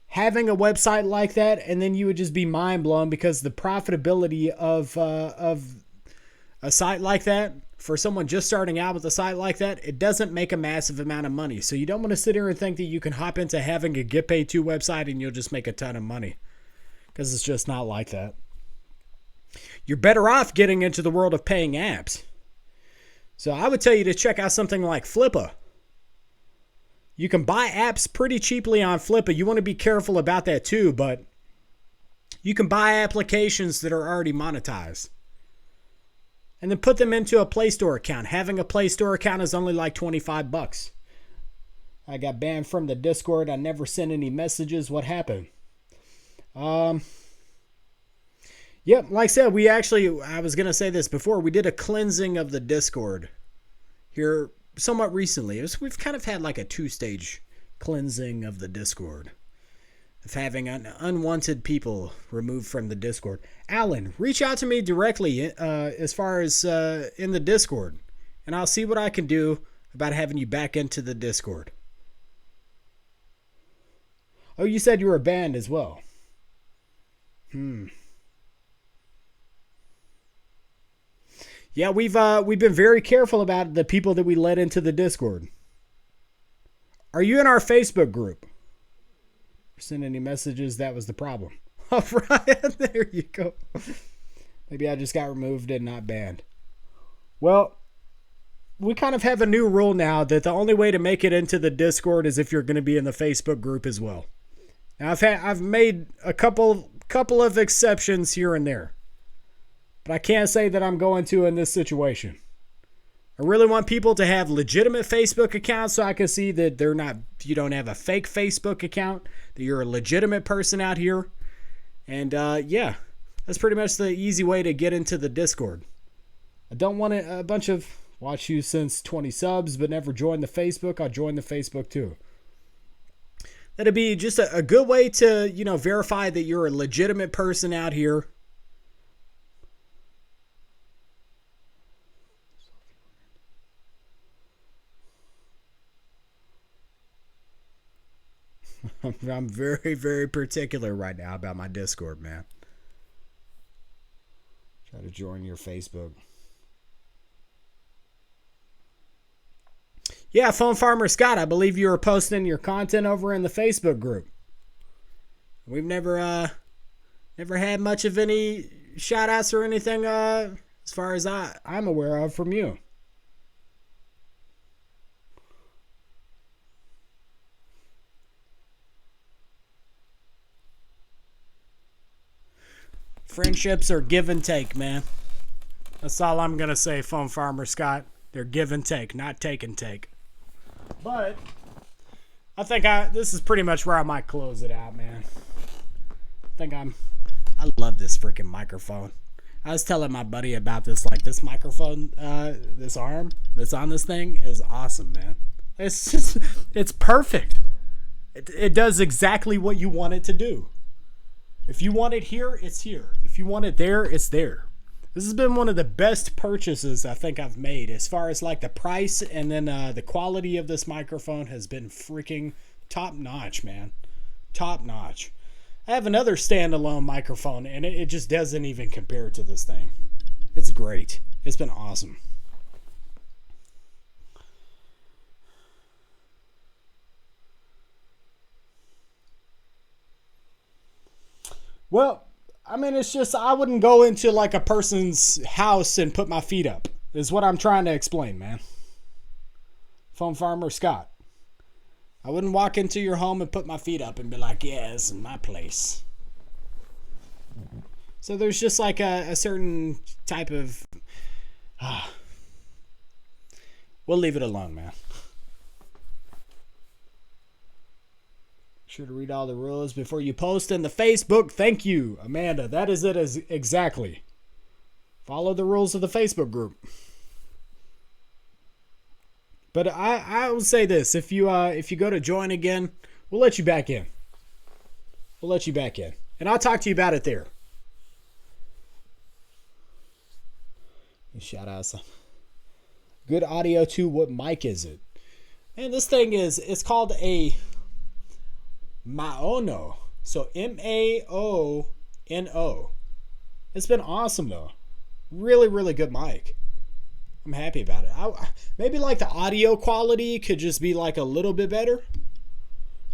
Having a website like that, and then you would just be mind blown, because the profitability of a site like that, for someone just starting out with a site like that, it doesn't make a massive amount of money. So you don't want to sit here and think that you can hop into having a get paid to website and you'll just make a ton of money, because it's just not like that. You're better off getting into the world of paying apps. So I would tell you to check out something like Flippa. You can buy apps pretty cheaply on Flippa. You want to be careful about that too, but you can buy applications that are already monetized and then put them into a Play Store account. Having a Play Store account is only like $25. I got banned from the Discord. I never sent any messages. What happened? Yep, like I said, I was going to say this before, we did a cleansing of the Discord here somewhat recently. We've kind of had like a 2-stage cleansing of the Discord, of having unwanted people removed from the Discord. Alan, reach out to me directly as far as in the Discord, and I'll see what I can do about having you back into the Discord. Oh, you said you were banned as well. Yeah, we've been very careful about the people that we let into the Discord. Are you in our Facebook group? Send any messages? That was the problem. All right, there you go. Maybe I just got removed and not banned. Well, we kind of have a new rule now that the only way to make it into the Discord is if you're going to be in the Facebook group as well. Now I've made a couple of exceptions here and there, but I can't say that I'm going to in this situation. I really want people to have legitimate Facebook accounts so I can see that you don't have a fake Facebook account, that you're a legitimate person out here. And yeah, that's pretty much the easy way to get into the Discord. I don't want a bunch of watch you since 20 subs but never joined the Facebook. I'll join the Facebook too. That'd be just a good way to, verify that you're a legitimate person out here. I'm very, very particular right now about my Discord, man. Try to join your Facebook. Yeah, Phone Farmer Scott, I believe you were posting your content over in the Facebook group. We've never had much of any shout outs or anything as far as I'm aware of from you. Friendships are give and take, man. That's all I'm going to say, Phone Farmer Scott. They're give and take, not take and take. But I think this is pretty much where I might close it out, man. I love this freaking microphone. I was telling my buddy about this, like this microphone, this arm that's on this thing is awesome, man. It's perfect. It does exactly what you want it to do. If you want it here, it's here. If you want it there, it's there. This has been one of the best purchases I think I've made as far as like the price, and then the quality of this microphone has been freaking top notch, man. Top notch. I have another standalone microphone, and it just doesn't even compare to this thing. It's great. It's been awesome. Well, I mean, it's just I wouldn't go into like a person's house and put my feet up, is what I'm trying to explain, man. Phone Farmer Scott. I wouldn't walk into your home and put my feet up and be like, yeah, this is my place. So there's just like a certain type of... we'll leave it alone, man. Sure to read all the rules before you post in the Facebook. Thank you, Amanda. That is it exactly. Follow the rules of the Facebook group. But I will say this: if you go to join again, we'll let you back in. We'll let you back in, and I'll talk to you about it there. Shout out some good audio too. What mic is it? Man, this thing it's called a Maono. So Maono. It's been awesome though. Really, really good mic. I'm happy about it. Maybe like the audio quality could just be like a little bit better.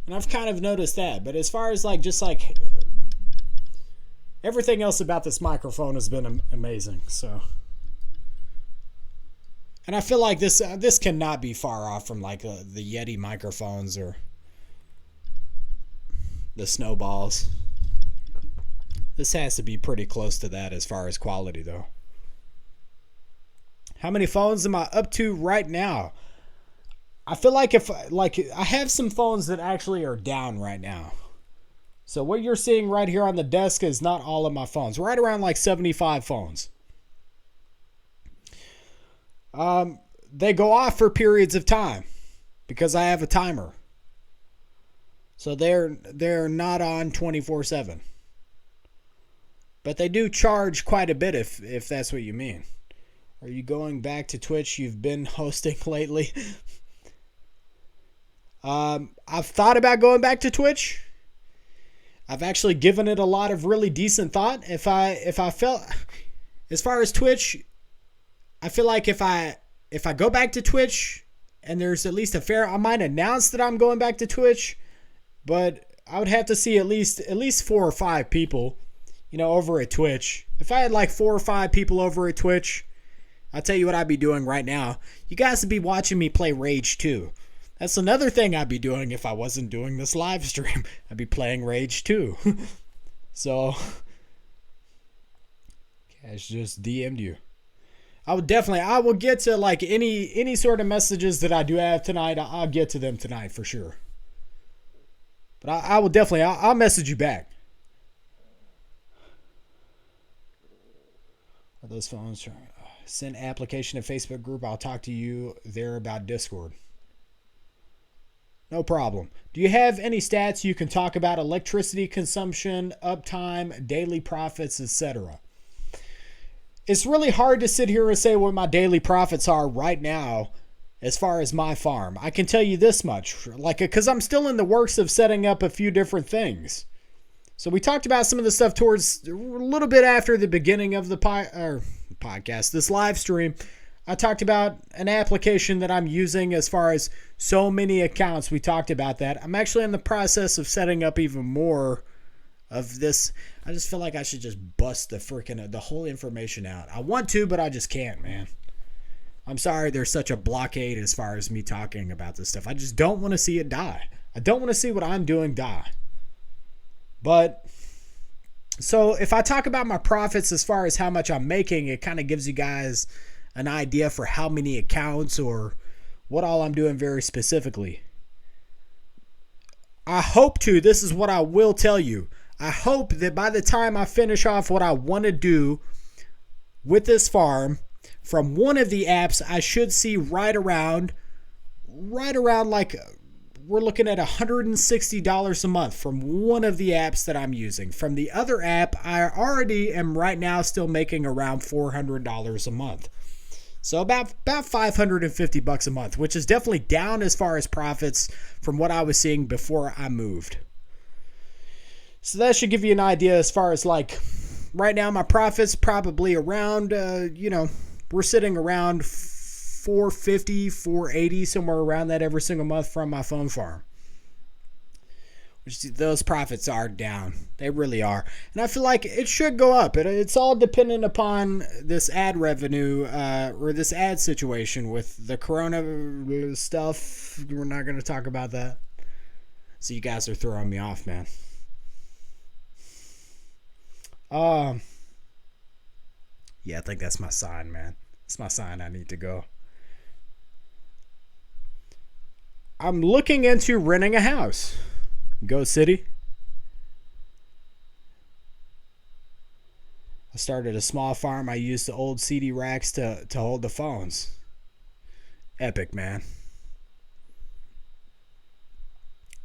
And I've kind of noticed that. But as far as like just like everything else about this microphone has been amazing. So, and I feel like this cannot be far off from like the Yeti microphones or the Snowballs. This has to be pretty close to that as far as quality though. How many phones am I up to right now? I feel like I have some phones that actually are down right now. So what you're seeing right here on the desk is not all of my phones. Right around like 75 phones. They go off for periods of time because I have a timer. So they're not on 24/7. But they do charge quite a bit if that's what you mean. Are you going back to Twitch? You've been hosting lately. I've thought about going back to Twitch. I've actually given it a lot of really decent thought. If I felt, as far as Twitch, I feel like if I go back to Twitch and there's at least I might announce that I'm going back to Twitch, but I would have to see at least 4 or 5 people, over at Twitch. If I had like 4 or 5 people over at Twitch, I'll tell you what I'd be doing right now. You guys would be watching me play Rage 2. That's another thing I'd be doing if I wasn't doing this live stream. I'd be playing Rage 2. So, Cash just DM'd you. I will get to like any sort of messages that I do have tonight. I'll get to them tonight for sure. But I will definitely, I'll message you back. Are those phones trying? Send application to Facebook group. I'll talk to you there about Discord. No problem. Do you have any stats you can talk about? Electricity consumption, uptime, daily profits, etc. It's really hard to sit here and say what my daily profits are right now as far as my farm. I can tell you this much, because I'm still in the works of setting up a few different things. So we talked about some of the stuff towards a little bit after the beginning of the podcast, this live stream. I talked about an application that I'm using as far as so many accounts. We talked about that. I'm actually in the process of setting up even more of this. I just feel like I should just bust the whole information out. I want to, but I just can't, man. I'm sorry there's such a blockade as far as me talking about this stuff. I just don't want to see it die. I don't want to see what I'm doing die. But So if I talk about my profits as far as how much I'm making, it kind of gives you guys an idea for how many accounts or what all I'm doing very specifically. I hope to, this is what I will tell you. I hope that by the time I finish off what I want to do with this farm, from one of the apps, I should see right around like we're looking at $160 a month from one of the apps that I'm using. From the other app, I already am right now still making around $400 a month. So about $550 a month, which is definitely down as far as profits from what I was seeing before I moved. So that should give you an idea as far as like right now my profits probably around, we're sitting around 450, 480, somewhere around that every single month from my phone farm. Which those profits are down. They really are. And I feel like it should go up. It's all dependent upon this ad revenue or this ad situation with the corona stuff. We're not going to talk about that. So you guys are throwing me off, man. Yeah, I think that's my sign, man. It's my sign I need to go. I'm looking into renting a house. Go City. I started a small farm. I used the old CD racks to hold the phones. Epic, man.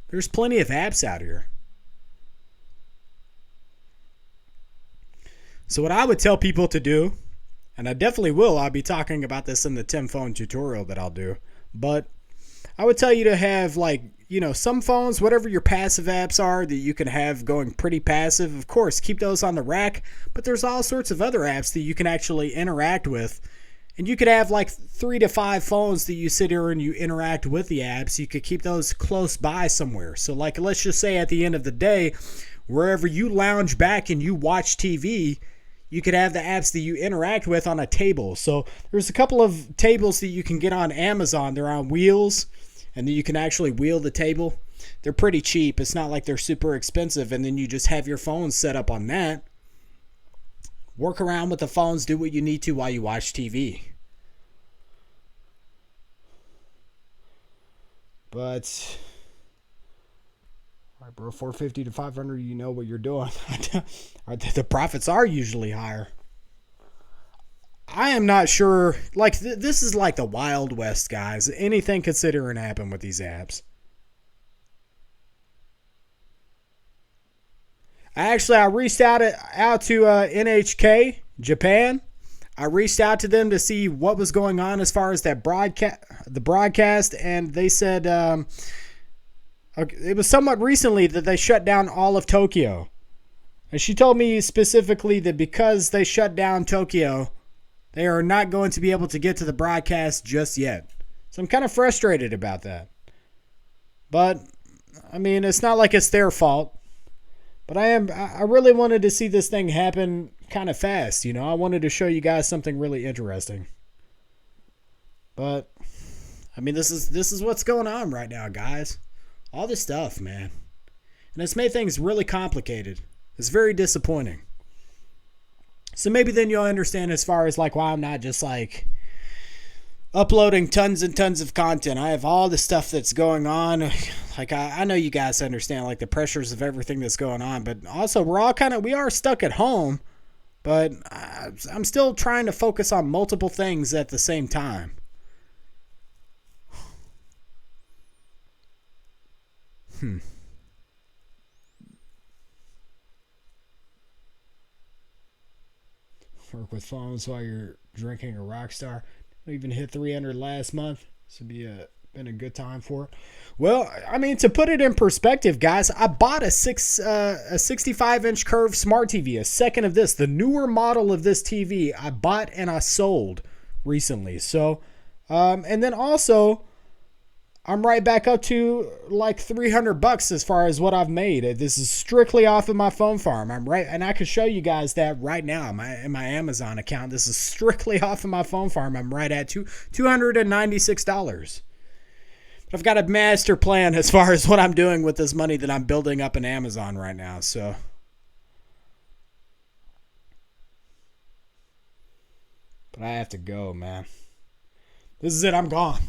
There's plenty of apps out here. So what I would tell people to do, and I definitely will, I'll be talking about this in the 10 phone tutorial that I'll do, but I would tell you to have some phones, whatever your passive apps are that you can have going pretty passive. Of course, keep those on the rack, but there's all sorts of other apps that you can actually interact with. And you could have like 3 to 5 phones that you sit here and you interact with the apps. You could keep those close by somewhere. So like, let's just say at the end of the day, wherever you lounge back and you watch TV, you could have the apps that you interact with on a table. So there's a couple of tables that you can get on Amazon. They're on wheels. And then you can actually wheel the table. They're pretty cheap. It's not like they're super expensive. And then you just have your phone set up on that. Work around with the phones. Do what you need to while you watch TV. But, all right, bro, 450 to 500, you know what you're doing. The profits are usually higher. I am not sure. Like, this is like the Wild West, guys. Anything considering happen with these apps. I reached out to NHK Japan. I reached out to them to see what was going on as far as that broadcast, and they said it was somewhat recently that they shut down all of Tokyo. And she told me specifically that because they shut down Tokyo, they are not going to be able to get to the broadcast just yet. So I'm kind of frustrated about that. But, I mean, it's not like it's their fault. But I really wanted to see this thing happen kind of fast. I wanted to show you guys something really interesting. But, I mean, this is what's going on right now, guys. All this stuff, man. And it's made things really complicated. It's very disappointing. So maybe then you'll understand as far as like why I'm not just like uploading tons and tons of content. I have all the stuff that's going on. Like I know you guys understand like the pressures of everything that's going on, but also we are stuck at home, but I'm still trying to focus on multiple things at the same time. Work with phones while you're drinking a Rockstar. We even hit 300 last month. This would been a good time for it. Well, I mean, to put it in perspective, guys, I bought a 65-inch curved smart TV, a second of this, the newer model of this TV. I bought and I sold recently. So, and then also, I'm right back up to like $300 as far as what I've made. This is strictly off of my phone farm. I'm right, and I can show you guys that right now in my Amazon account. This is strictly off of my phone farm. I'm right at $296. I've got a master plan as far as what I'm doing with this money that I'm building up in Amazon right now. So But I have to go, man. This is it. I'm gone.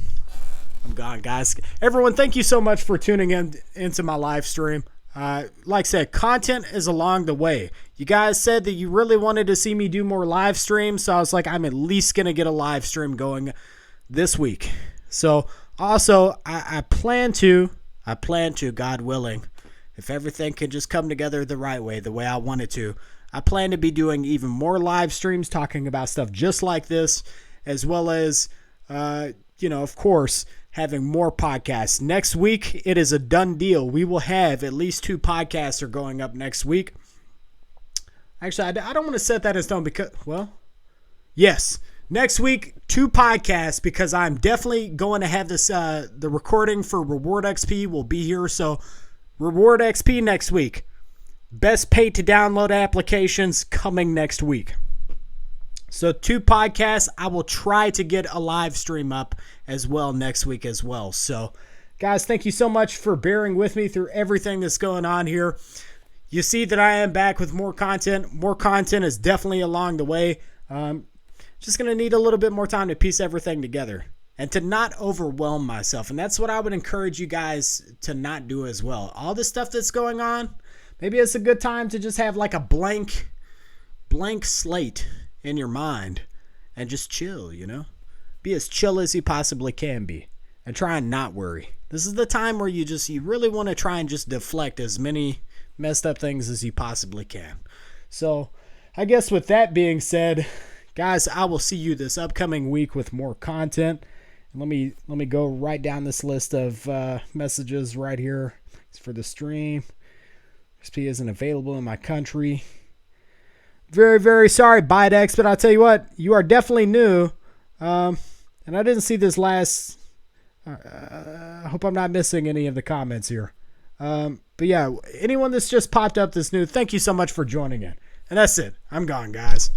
I'm gone, guys. Everyone, thank you so much for tuning into my live stream. Like I said, content is along the way. You guys said that you really wanted to see me do more live streams, so I was like, I'm at least going to get a live stream going this week. So also, I plan to, God willing, if everything can just come together the right way, the way I want it to, I plan to be doing even more live streams talking about stuff just like this, as well as, of course, having more podcasts. Next week, it is a done deal. We will have at least 2 podcasts are going up next week. Actually, I don't want to set that in stone because, well, yes. Next week, 2 podcasts because I'm definitely going to have this, the recording for Reward XP will be here. So Reward XP next week. Best pay to download applications coming next week. So 2 podcasts. I will try to get a live stream up as well next week as well. So guys, thank you so much for bearing with me through everything that's going on here. You see that I am back with more content. More content is definitely along the way. Just going to need a little bit more time to piece everything together and to not overwhelm myself. And that's what I would encourage you guys to not do as well. All the stuff that's going on, maybe it's a good time to just have like a blank slate in your mind and just chill, be as chill as you possibly can be and try and not worry. This is the time where you really want to try and just deflect as many messed up things as you possibly can. So I guess with that being said, guys, I will see you this upcoming week with more content. And let me go right down this list of messages right here. It's for the stream. XP isn't available in my country. Very, very sorry, Bidex, but I'll tell you what, you are definitely new. And I didn't see this last. I hope I'm not missing any of the comments here. But yeah, anyone that's just popped up that's new, thank you so much for joining in. And that's it. I'm gone, guys.